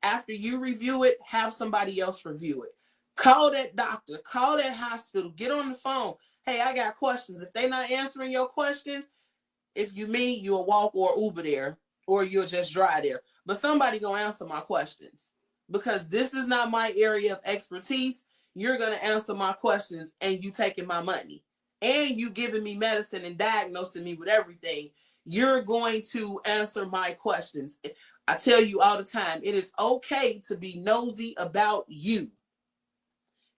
After you review it, have somebody else review it. Call that doctor, call that hospital, get on the phone. Hey, I got questions. If they're not answering your questions, if you mean, you'll walk or Uber there, or you'll just drive there. But somebody gonna answer my questions, because this is not my area of expertise. You're gonna answer my questions, and you taking my money, and you giving me medicine and diagnosing me with everything. You're going to answer my questions. I tell you all the time, it is okay to be nosy about you.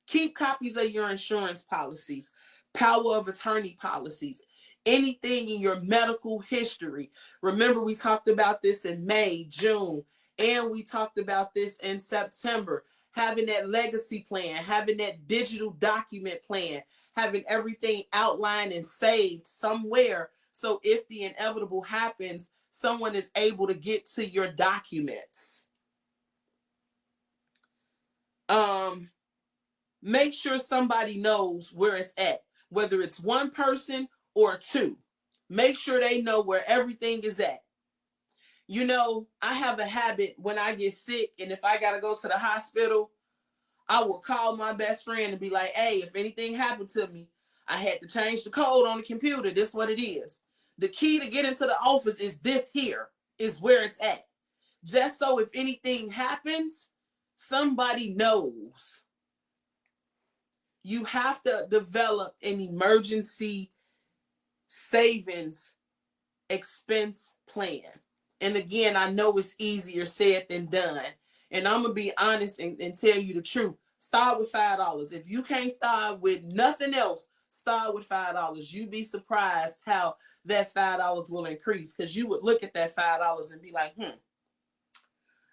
Keep copies of your insurance policies, power of attorney policies, anything in your medical history. Remember, we talked about this in May, June, and we talked about this in September. Having that legacy plan, having that digital document plan, having everything outlined and saved somewhere. So if the inevitable happens, someone is able to get to your documents. Make sure somebody knows where it's at, whether it's one person or two. Make sure they know where everything is at. You know, I have a habit when I get sick, and if I got to go to the hospital, I will call my best friend and be like, hey, if anything happened to me, I had to change the code on the computer. This is what it is. The key to get into the office is this here, is where it's at. Just so if anything happens, somebody knows. You have to develop an emergency savings expense plan. And again, I know it's easier said than done. And I'm going to be honest and tell you the truth. Start with $5. If you can't start with nothing else, start with $5. You'd be surprised how that $5 will increase, because you would look at that $5 and be like,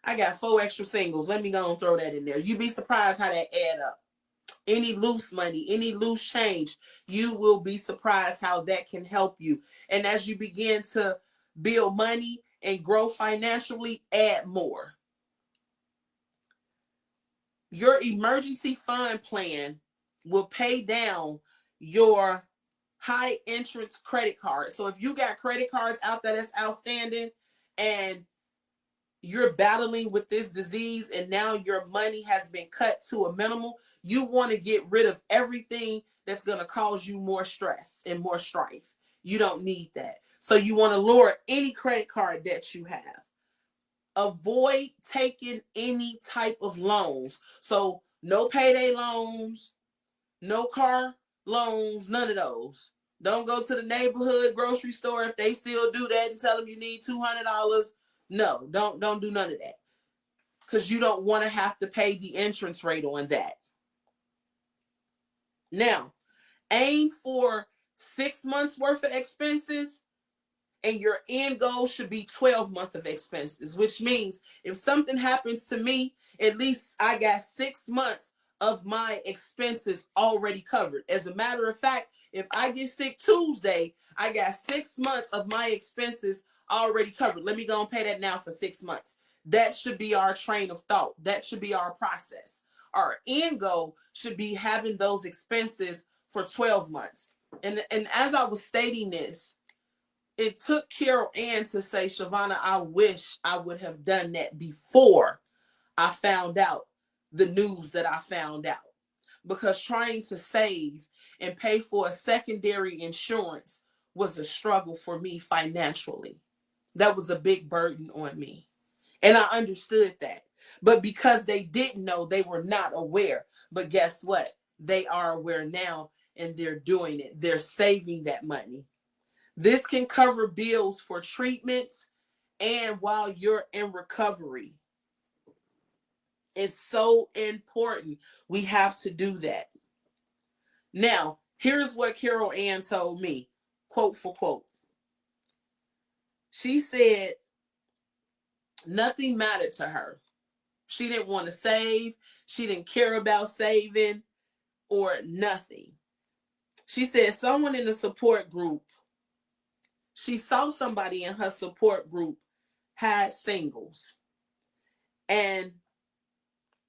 I got 4 extra singles. Let me go and throw that in there. You'd be surprised how that add up. Any loose money, any loose change, you will be surprised how that can help you. And as you begin to build money and grow financially, add more. Your emergency fund plan will pay down your high interest credit card. So if you got credit cards out there that's outstanding, and you're battling with this disease and now your money has been cut to a minimal, you want to get rid of everything that's going to cause you more stress and more strife. You don't need that. So you want to lower any credit card debt you have. Avoid taking any type of loans. So no payday loans, no car loans, none of those. Don't go to the neighborhood grocery store if they still do that and tell them you need $200. No, don't do none of that, because you don't want to have to pay the entrance rate on that. Now, aim for 6 months worth of expenses, and your end goal should be 12 months of expenses, which means if something happens to me, at least I got 6 months of my expenses already covered. As a matter of fact, if I get sick Tuesday, I got 6 months of my expenses already covered. Let me go and pay that now for 6 months. That should be our train of thought. That should be our process. Our end goal should be having those expenses for 12 months. And as I was stating this, it took Carol Ann to say, Shavonna, I wish I would have done that before I found out the news that I found out. because trying to save and pay for a secondary insurance was a struggle for me financially. That was a big burden on me. And I understood that. But because they didn't know, they were not aware. But guess what? They are aware now and they're doing it. They're saving that money. This can cover bills for treatments and while you're in recovery. It's so important. We have to do that. Now, here's what Carol Ann told me, quote for quote. She said nothing mattered to her. She didn't want to save. She didn't care about saving or nothing. She said someone in the support group, she saw somebody in her support group had singles. And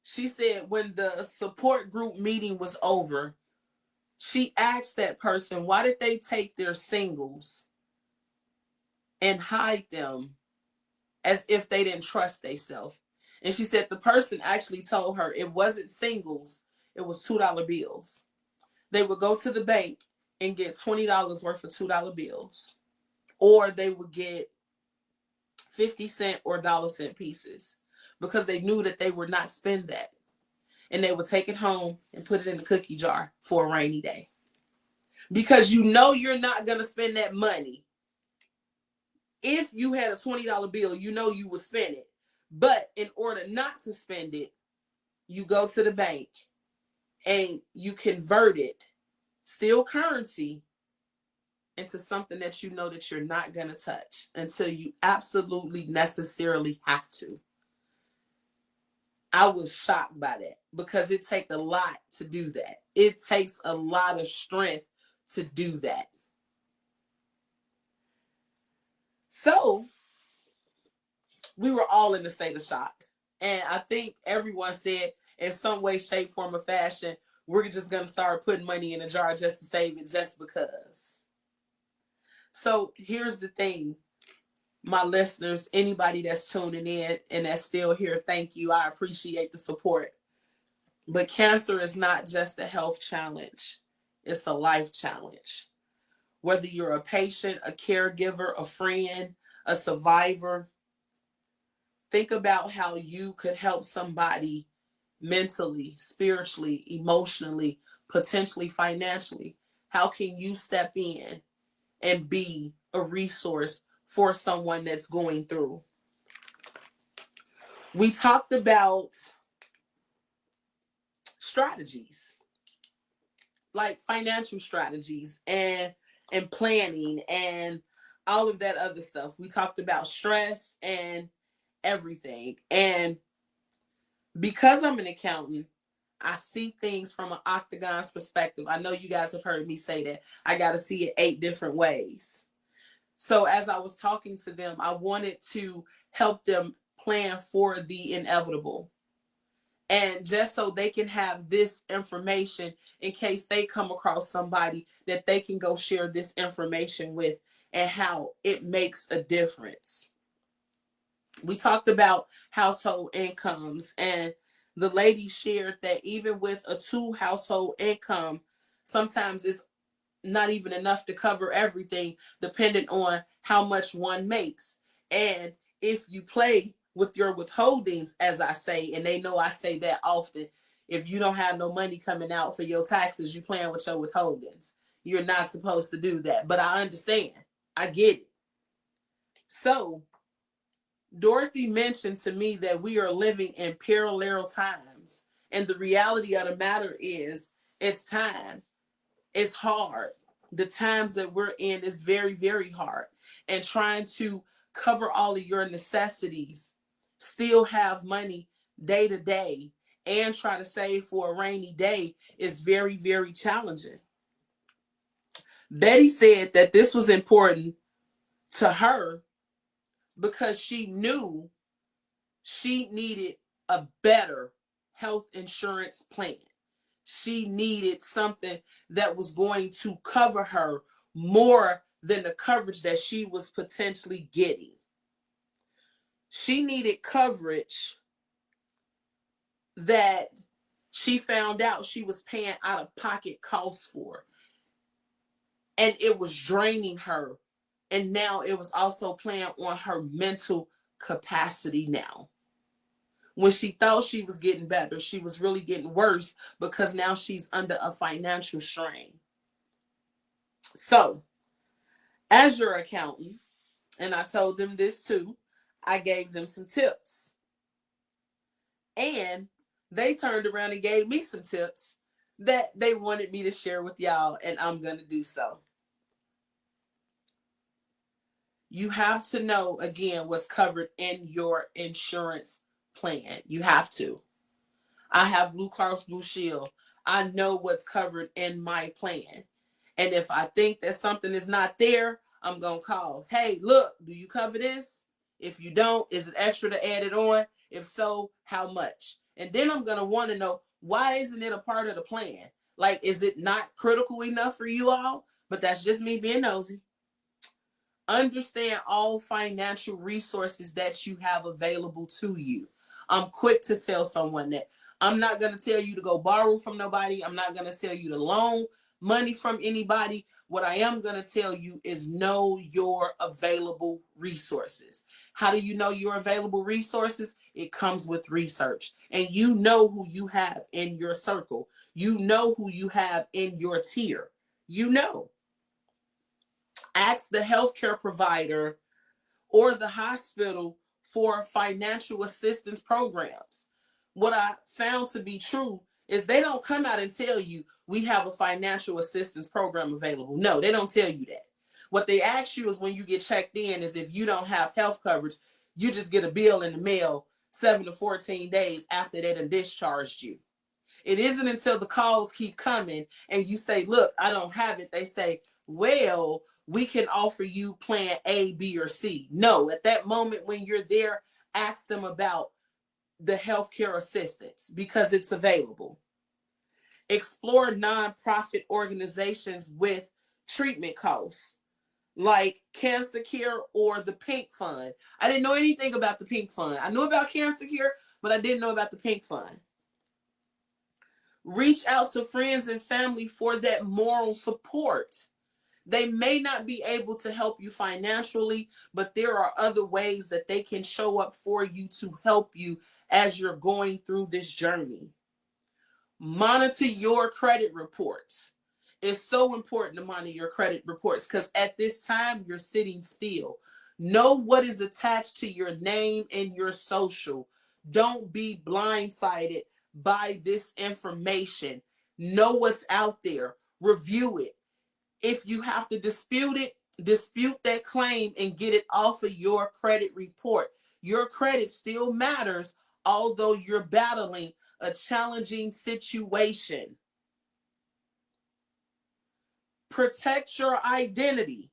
she said when the support group meeting was over, she asked that person, why did they take their singles and hide them as if they didn't trust themselves? And she said the person actually told her it wasn't singles, it was $2 bills. They would go to the bank and get $20 worth of $2 bills, or they would get 50-cent or dollar-cent pieces because they knew that they would not spend that. And they would take it home and put it in the cookie jar for a rainy day. Because you know you're not going to spend that money. If you had a $20 bill, you know you would spend it. But in order not to spend it, you go to the bank and you convert it, still currency, into something that you know that you're not going to touch until you absolutely necessarily have to. I was shocked by that because it takes a lot to do that. It takes a lot of strength to do that. So we were all in a state of shock. And I think everyone said in some way, shape, form, or fashion, we're just going to start putting money in a jar just to save it just because. So here's the thing, my listeners, anybody that's tuning in and that's still here, thank you. I appreciate the support. But cancer is not just a health challenge, it's a life challenge. Whether you're a patient, a caregiver, a friend, a survivor, think about how you could help somebody mentally, spiritually, emotionally, potentially financially. How can you step in and be a resource for someone that's going through? We talked about strategies, like financial strategies and planning and all of that other stuff. We talked about stress and everything. And because I'm an accountant, I see things from an octagon's perspective. I know you guys have heard me say that. I got to see it 8 different ways. So as I was talking to them, I wanted to help them plan for the inevitable. And just so they can have this information in case they come across somebody that they can go share this information with and how it makes a difference. We talked about household incomes, and the lady shared that even with a 2 household income, sometimes it's not even enough to cover everything, depending on how much one makes. And if you play with your withholdings, as I say, and they know I say that often, if you don't have no money coming out for your taxes, you're playing with your withholdings. You're not supposed to do that. But I understand. I get it. So Dorothy mentioned to me that we are living in parallel times. And the reality of the matter is, it's time. It's hard. The times that we're in is very, very hard. And trying to cover all of your necessities, still have money day to day, and try to save for a rainy day is very, very challenging. Betty said that this was important to her because she knew she needed a better health insurance plan. She needed something that was going to cover her more than the coverage that she was potentially getting. She needed coverage that She found out she was paying out of pocket costs for, and it was draining her. And now it was also playing on her mental capacity now. When she thought she was getting better, she was really getting worse because now she's under a financial strain. So, as your accountant, and I told them this too, I gave them some tips. And they turned around and gave me some tips that they wanted me to share with y'all, and I'm going to do so. You have to know, again, what's covered in your insurance plan. You have to. I have Blue Cross Blue Shield. I know what's covered in my plan. And if I think that something is not there, I'm going to call. Hey, look, do you cover this? If you don't, is it extra to add it on? If so, how much? And then I'm going to want to know, why isn't it a part of the plan? Like, is it not critical enough for you all? But that's just me being nosy. Understand all financial resources that you have available to you. I'm quick to tell someone that. I'm not going to tell you to go borrow from nobody. I'm not going to tell you to loan money from anybody. What I am going to tell you is know your available resources. How do you know your available resources? It comes with research. And you know who you have in your circle. You know who you have in your tier. You know. Ask the healthcare provider or the hospital for financial assistance programs. What I found to be true is they don't come out and tell you we have a financial assistance program available. No, they don't tell you that. What they ask you is when you get checked in is if you don't have health coverage, you just get a bill in the mail 7 to 14 days after they done discharged you. It isn't until the calls keep coming and you say, look, I don't have it. They say, well, we can offer you plan A, B, or C. No, at that moment when you're there, ask them about the healthcare assistance because it's available. Explore nonprofit organizations with treatment costs like Cancer Care or the Pink Fund. I didn't know anything about the Pink Fund. I knew about Cancer Care, but I didn't know about the Pink Fund. Reach out to friends and family for that moral support. They may not be able to help you financially, but there are other ways that they can show up for you to help you as you're going through this journey. Monitor your credit reports. It's so important to monitor your credit reports because at this time you're sitting still. Know what is attached to your name and your social. Don't be blindsided by this information. Know what's out there. Review it. If you have to dispute it, dispute that claim and get it off of your credit report. Your credit still matters, although you're battling a challenging situation. Protect your identity.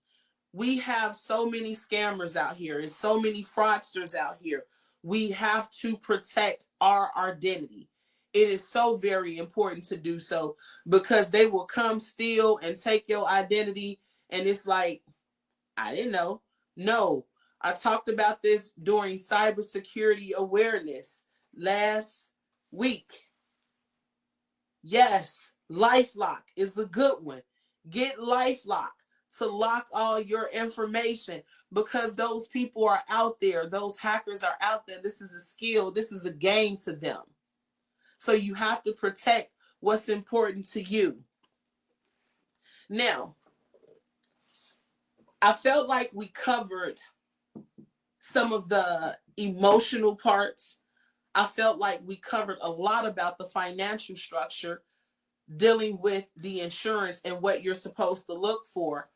We have so many scammers out here and so many fraudsters out here. We have to protect our identity. It is so very important to do so because they will come steal and take your identity. And it's like, I didn't know. No, I talked about this during cybersecurity awareness last week. Yes, LifeLock is a good one. Get LifeLock to lock all your information because those people are out there. Those hackers are out there. This is a skill. This is a game to them. So you have to protect what's important to you. Now, I felt like we covered some of the emotional parts. I felt like we covered a lot about the financial structure, dealing with the insurance and what you're supposed to look for.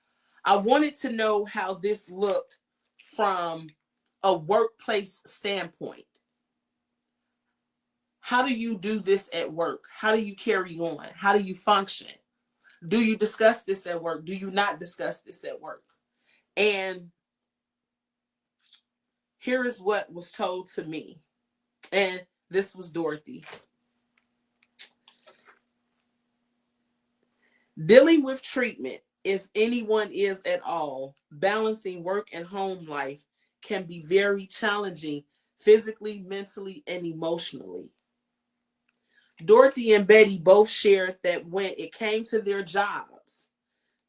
I wanted to know how this looked from a workplace standpoint. How do you do this at work? How do you carry on? How do you function? Do you discuss this at work? Do you not discuss this at work? And here is what was told to me. And this was Dorothy. Dealing with treatment, if anyone is at all, balancing work and home life can be very challenging physically, mentally, and emotionally. Dorothy and Betty both shared that when it came to their jobs,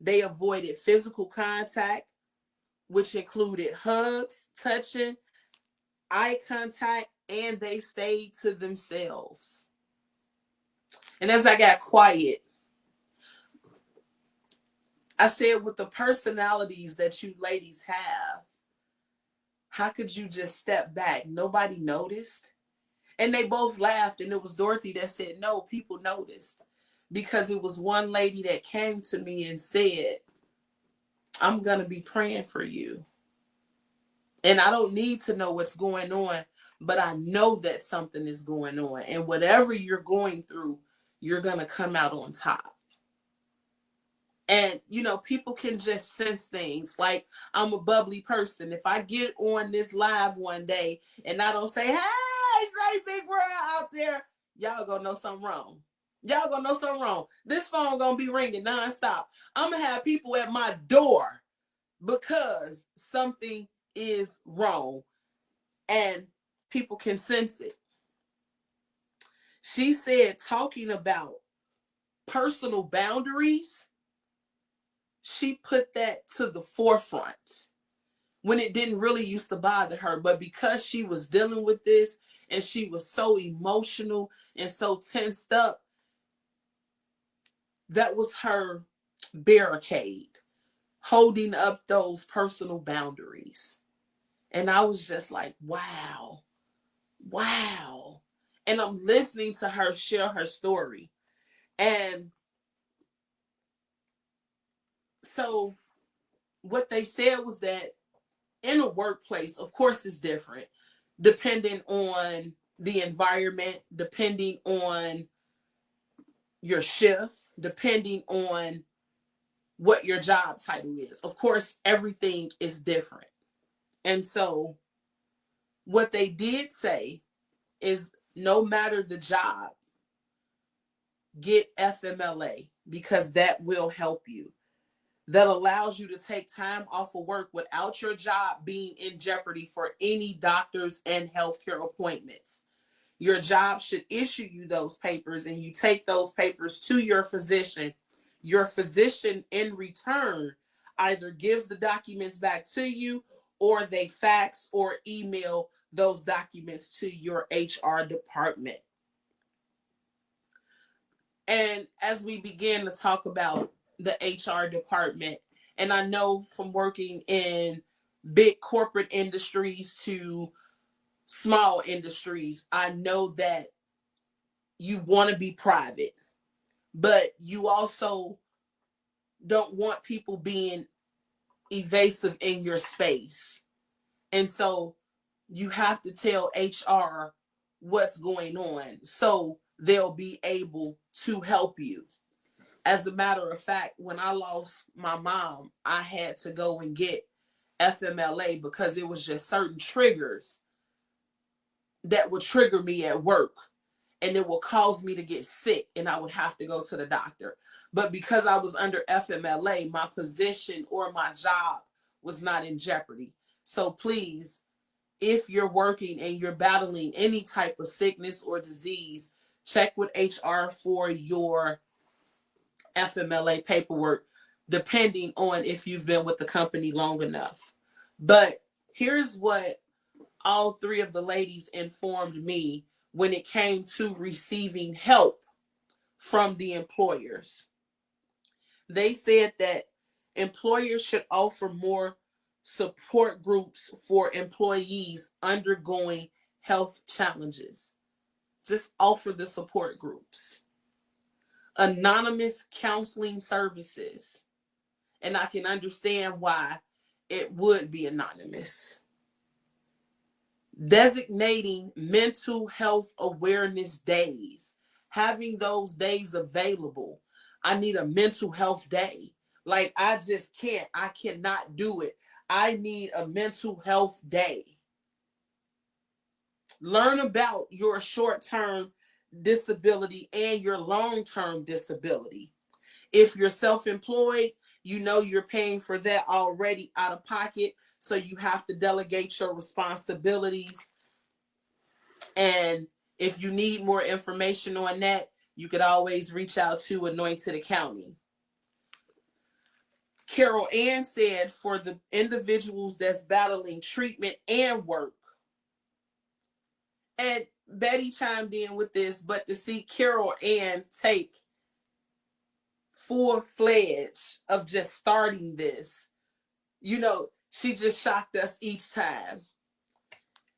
they avoided physical contact, which included hugs, touching, eye contact, and they stayed to themselves. And as I got quiet, I said, with the personalities that you ladies have, how could you just step back? Nobody noticed. And they both laughed, and it was Dorothy that said, no, people noticed. Because it was one lady that came to me and said, I'm going to be praying for you. And I don't need to know what's going on, but I know that something is going on. And whatever you're going through, you're going to come out on top. And, you know, people can just sense things. Like, I'm a bubbly person. If I get on this live one day and I don't say, hey, great big world out there, y'all gonna know something wrong. Y'all gonna know something wrong. This phone gonna be ringing nonstop. I'm gonna have people at my door because something is wrong. And people can sense it. She said, talking about personal boundaries, she put that to the forefront when it didn't really used to bother her. But because she was dealing with this and she was so emotional and so tensed up, that was her barricade, holding up those personal boundaries. And I was just like, wow, wow. And I'm listening to her share her story. And so what they said was that in a workplace, of course, it's different depending on the environment, depending on your shift, depending on what your job title is. Of course, everything is different. And so what they did say is, no matter the job, get FMLA because that will help you. That allows you to take time off of work without your job being in jeopardy for any doctors and healthcare appointments. Your job should issue you those papers, and you take those papers to your physician. Your physician, in return, either gives the documents back to you, or they fax or email those documents to your HR department. And as we begin to talk about the HR department, and I know from working in big corporate industries to small industries, I know that you want to be private, but you also don't want people being evasive in your space. And so you have to tell HR what's going on so they'll be able to help you. As a matter of fact, when I lost my mom, I had to go and get FMLA because it was just certain triggers that would trigger me at work, and it will cause me to get sick and I would have to go to the doctor. But because I was under FMLA, my position or my job was not in jeopardy. So please, if you're working and you're battling any type of sickness or disease, check with HR for your FMLA paperwork, depending on if you've been with the company long enough. But here's what all three of the ladies informed me when it came to receiving help from the employers. They said that employers should offer more support groups for employees undergoing health challenges. Just offer the support groups. Anonymous counseling services. And I can understand why it would be anonymous. Designating mental health awareness days, having those days available. I need a mental health day. Like, I just can't, I cannot do it. I need a mental health day. Learn about your short-term disability and your long-term disability. If you're self-employed, you know you're paying for that already out of pocket. So you have to delegate your responsibilities. And If you need more information on that, you could always reach out to Anointed Accounting. Carol Ann said for the individuals that's battling treatment and work, and Betty chimed in with this, but to see Carol Ann take full-fledged of just starting this, she just shocked us each time.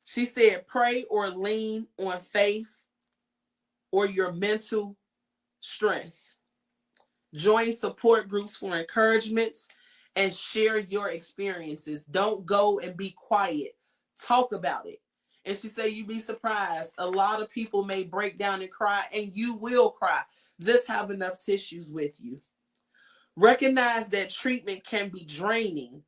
She said, pray or lean on faith or your mental strength. Join support groups for encouragements and share your experiences. Don't go and be quiet. Talk about it. And she said, you'd be surprised. A lot of people may break down and cry, and you will cry. Just have enough tissues with you. Recognize that treatment can be draining,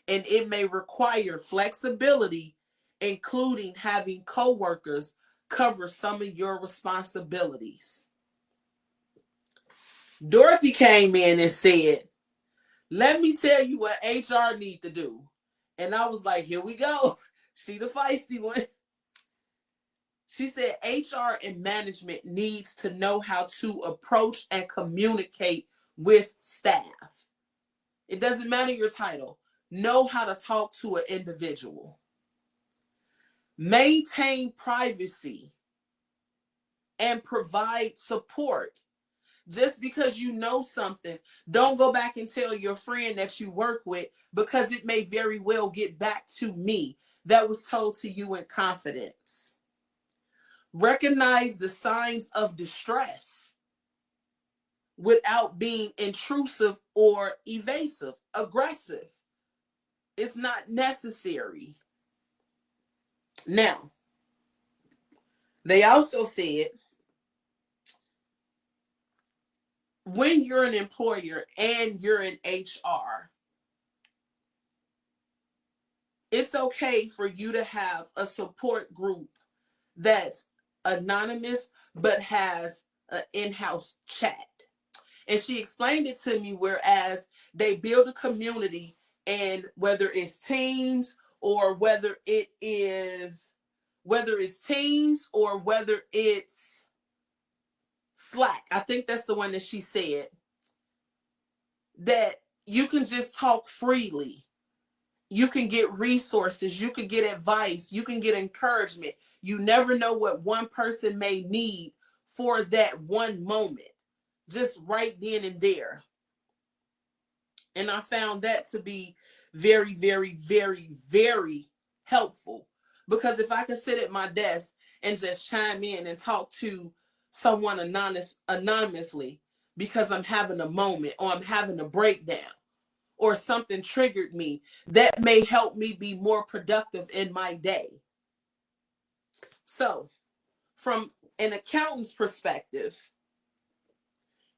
and it may require flexibility, including having coworkers cover some of your responsibilities. Dorothy came in and said, let me tell you what HR need to do. And I was like, here we go. She the feisty one. She said HR and management needs to know how to approach and communicate with staff. It doesn't matter your title. Know how to talk to an individual. Maintain privacy and provide support. Just because you know something, don't go back and tell your friend that you work with, because it may very well get back to me. That was told to you in confidence. Recognize the signs of distress without being intrusive or evasive, aggressive. It's not necessary. Now, they also said, when you're an employer and you're in HR, it's okay for you to have a support group that's anonymous but has an in-house chat. And she explained it to me, whereas they build a community, and whether it's Teams or whether it's Slack. I think that's the one that she said, that you can just talk freely. You can get resources, you can get advice, you can get encouragement. You never know what one person may need for that one moment, just right then and there. And I found that to be very, very, very, very helpful. Because if I can sit at my desk and just chime in and talk to someone anonymously because I'm having a moment or I'm having a breakdown or something triggered me, that may help me be more productive in my day. So, from an accountant's perspective,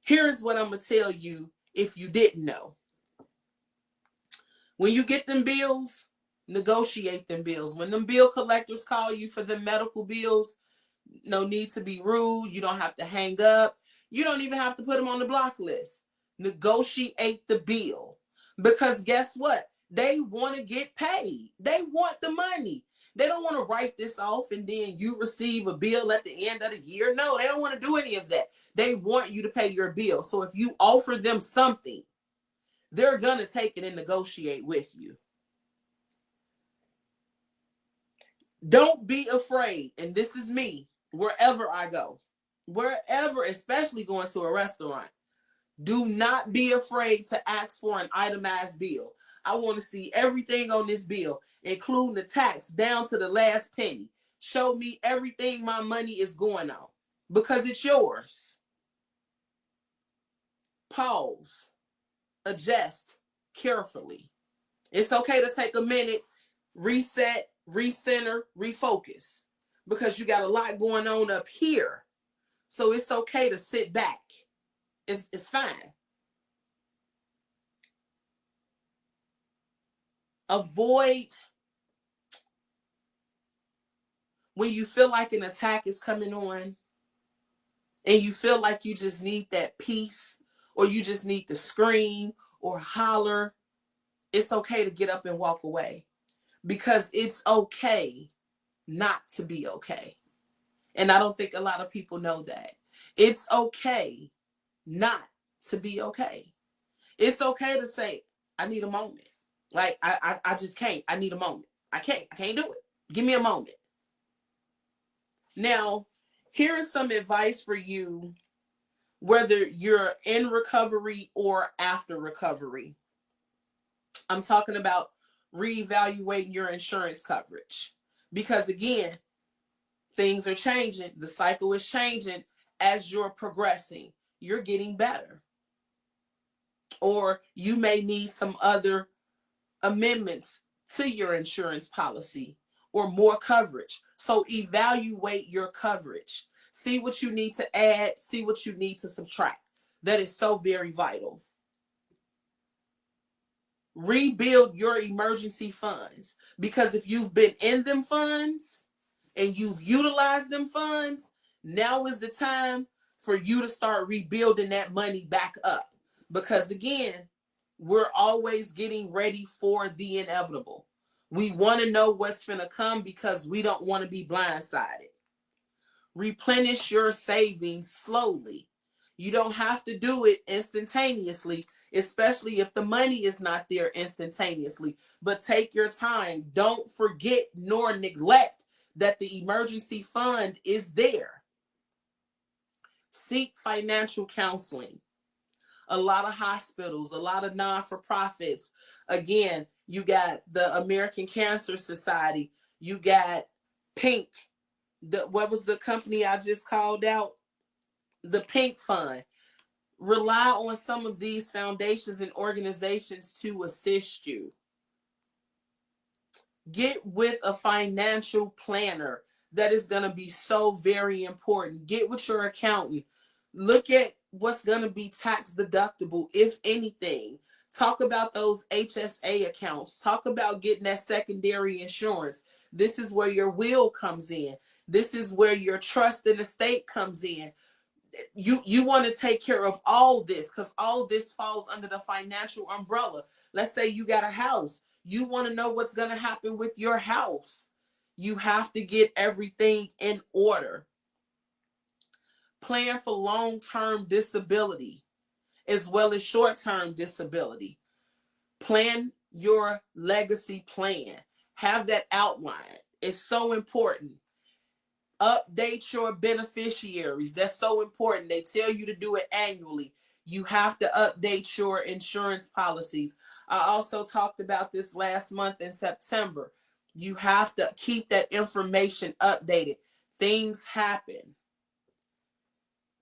here's what I'm going to tell you if you didn't know. When you get them bills, negotiate them bills. When them bill collectors call you for the medical bills, no need to be rude. You don't have to hang up. You don't even have to put them on the block list. Negotiate the bill. Because guess what? They want to get paid. They want the money. They don't want to write this off and then you receive a bill at the end of the year. No, they don't want to do any of that. They want you to pay your bill. So if you offer them something, they're going to take it and negotiate with you. Don't be afraid. And this is me, wherever I go, especially going to a restaurant, do not be afraid to ask for an itemized bill. I want to see everything on this bill, including the tax down to the last penny. Show me everything my money is going on, because it's yours. Pause. Adjust carefully. It's okay to take a minute, reset, recenter, refocus, because you got a lot going on up here. So it's okay to sit back. It's fine. Avoid when you feel like an attack is coming on and you feel like you just need that peace, or you just need to scream or holler. It's okay to get up and walk away, because it's okay not to be okay. And I don't think a lot of people know that. It's okay not to be okay. It's okay to say, I need a moment. Like I just can't. I need a moment. I can't do it. Give me a moment. Now, here is some advice for you, whether you're in recovery or after recovery. I'm talking about reevaluating your insurance coverage. Because again, things are changing. The cycle is changing as you're progressing. You're getting better. Or you may need some other amendments to your insurance policy or more coverage. So evaluate your coverage. See what you need to add, see what you need to subtract. That is so very vital. Rebuild your emergency funds, because if you've been in them funds and you've utilized them funds, now is the time for you to start rebuilding that money back up. Because again, we're always getting ready for the inevitable. We want to know what's going to come because we don't want to be blindsided. Replenish your savings slowly. You don't have to do it instantaneously, especially if the money is not there instantaneously. But take your time. Don't forget nor neglect that the emergency fund is there. Seek financial counseling. A lot of hospitals, a lot of non-for-profits. Again, you got the American Cancer Society. You got Pink. What was the company I just called out? The Pink Fund. Rely on some of these foundations and organizations to assist you. Get with a financial planner. That is going to be so very important. Get with your accountant. Look at what's going to be tax deductible, if anything. Talk about those HSA accounts. Talk about getting that secondary insurance. This is where your will comes in. This is where your trust and estate comes in. You want to take care of all this, because all this falls under the financial umbrella. Let's say you got a house. You want to know what's going to happen with your house. You have to get everything in order. Plan for long-term disability as well as short-term disability. Plan your legacy plan. Have that outline. It's so important. Update your beneficiaries. That's so important. They tell you to do it annually. You have to update your insurance policies. I also talked about this last month in September. You have to keep that information updated. Things happen.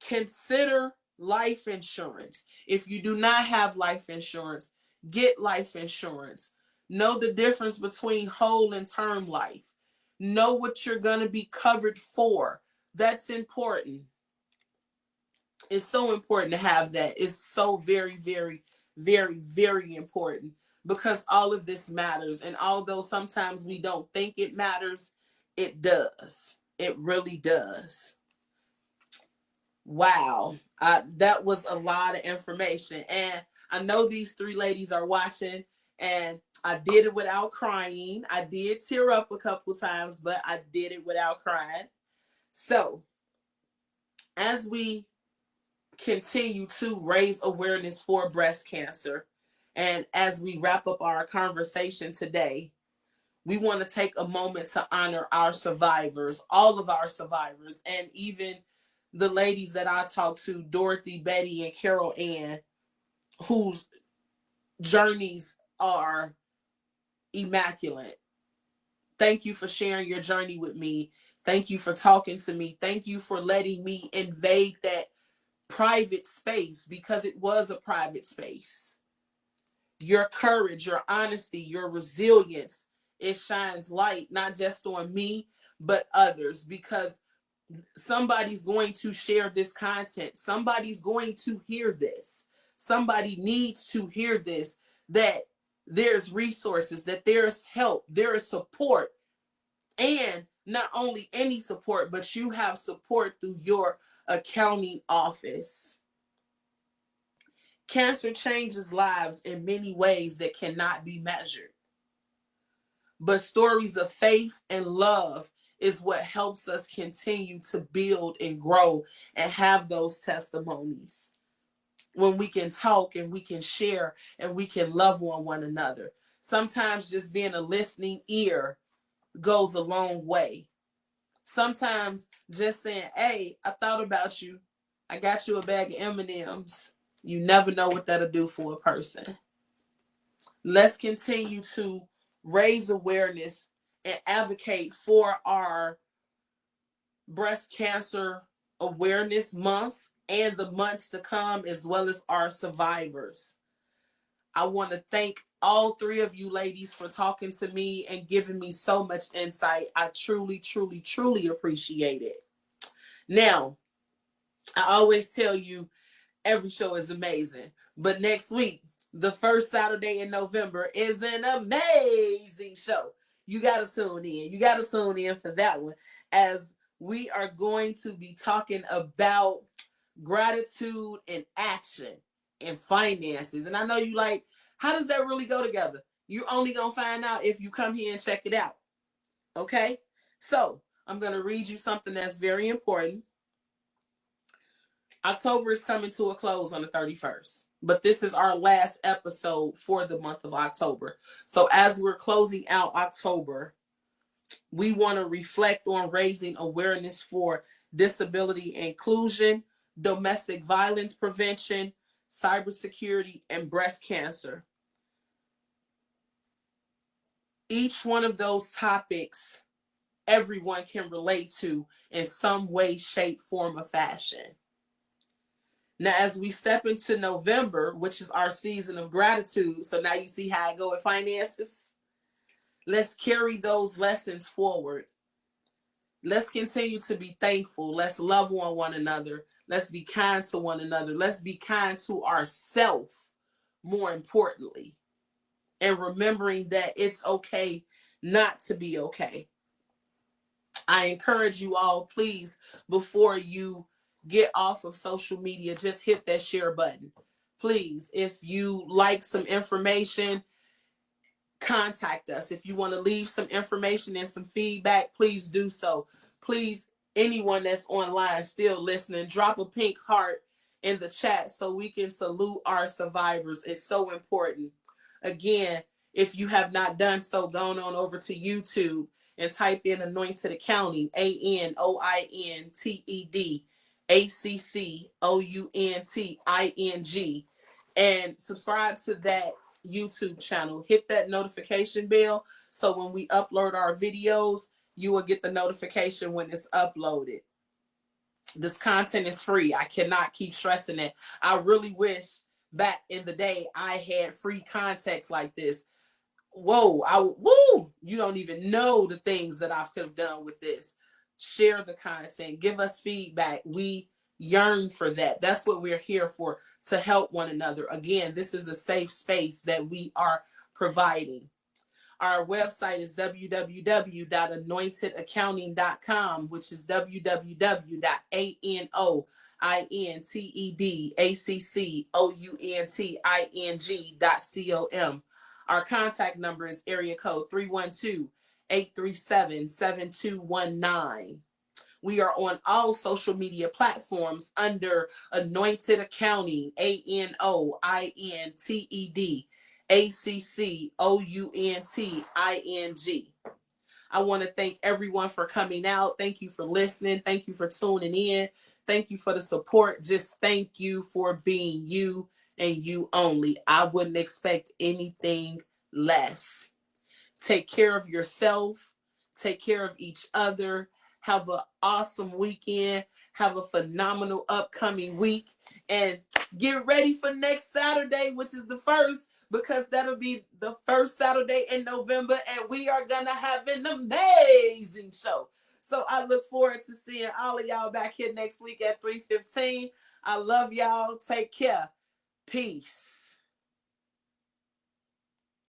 Consider life insurance. If you do not have life insurance, get life insurance. Know the difference between whole and term life. Know what you're going to be covered for. That's important. It's so important to have that. It's so very, very, very, very important, because all of this matters. And although sometimes we don't think it matters, it does. It really does. Wow. That was a lot of information. And I know these three ladies are watching, and I did it without crying. I did tear up a couple times, but I did it without crying. So, as we continue to raise awareness for breast cancer, and as we wrap up our conversation today, we want to take a moment to honor our survivors, all of our survivors, and even the ladies that I talked to, Dorothy, Betty, and Carol Ann, whose journeys are immaculate. Thank you for sharing your journey with me. Thank you for talking to me. Thank you for letting me invade that private space, because it was a private space. Your courage, your honesty, your resilience, it shines light not just on me, but others, because somebody's going to share this content. Somebody's going to hear this. Somebody needs to hear this, that there's resources, that there's help, there is support. And not only any support, but you have support through your accounting office. Cancer changes lives in many ways that cannot be measured. But stories of faith and love is what helps us continue to build and grow and have those testimonies. When we can talk and we can share and we can love on one another. Sometimes just being a listening ear goes a long way. Sometimes just saying, hey, I thought about you. I got you a bag of M&Ms. You never know what that'll do for a person. Let's continue to raise awareness and advocate for our breast cancer awareness month and the months to come, as well as our survivors. I want to thank all three of you ladies for talking to me and giving me so much insight. I truly, truly, truly appreciate it. Now, I always tell you every show is amazing, but next week, the first Saturday in November, is an amazing show. You got to tune in. You got to tune in for that one, as we are going to be talking about gratitude and action and finances. And I know you like, how does that really go together? You're only going to find out if you come here and check it out. Okay? So I'm going to read you something that's very important. October is coming to a close on the 31st, but this is our last episode for the month of October. So as we're closing out October, we want to reflect on raising awareness for disability inclusion, domestic violence prevention, cybersecurity, and breast cancer. Each one of those topics everyone can relate to in some way, shape, form, or fashion. Now, as we step into November, which is our season of gratitude, so now you see how I go with finances. Let's carry those lessons forward. Let's continue to be thankful. Let's love on one another. Let's be kind to one another. Let's be kind to ourselves, more importantly. And remembering that it's okay not to be okay. I encourage you all, please, before you get off of social media, just hit that share button. Please, if you like some information, contact us. If you want to leave some information and some feedback, please do so. Please, anyone that's online still listening, drop a pink heart in the chat so we can salute our survivors. It's so important. Again, if you have not done so, go on over to YouTube and type in Anointed Accounting, ANOINTED ACCOUNTING, and subscribe to that YouTube channel. Hit that notification bell so when we upload our videos, you will get the notification when it's uploaded. This content is free. I cannot keep stressing it. I really wish back in the day I had free context like this. You don't even know the things that I could have done with this. Share the content, give us feedback. We yearn for that. That's what we're here for, to help one another. Again, this is a safe space that we are providing. Our website is www.anointedaccounting.com, which is www.anointedaccounting.com. Our contact number is area code 312-837-7219. We are on all social media platforms under Anointed Accounting, ANOINTEDACCOUNTING. I want to thank everyone for coming out. Thank you for listening. Thank you for tuning in. Thank you for the support. Just thank you for being you and you only. I wouldn't expect anything less. Take care of yourself. Take care of each other. Have an awesome weekend. Have a phenomenal upcoming week. And get ready for next Saturday, which is the 1st, because that'll be the first Saturday in November. And we are going to have an amazing show. So I look forward to seeing all of y'all back here next week at 3:15. I love y'all. Take care. Peace.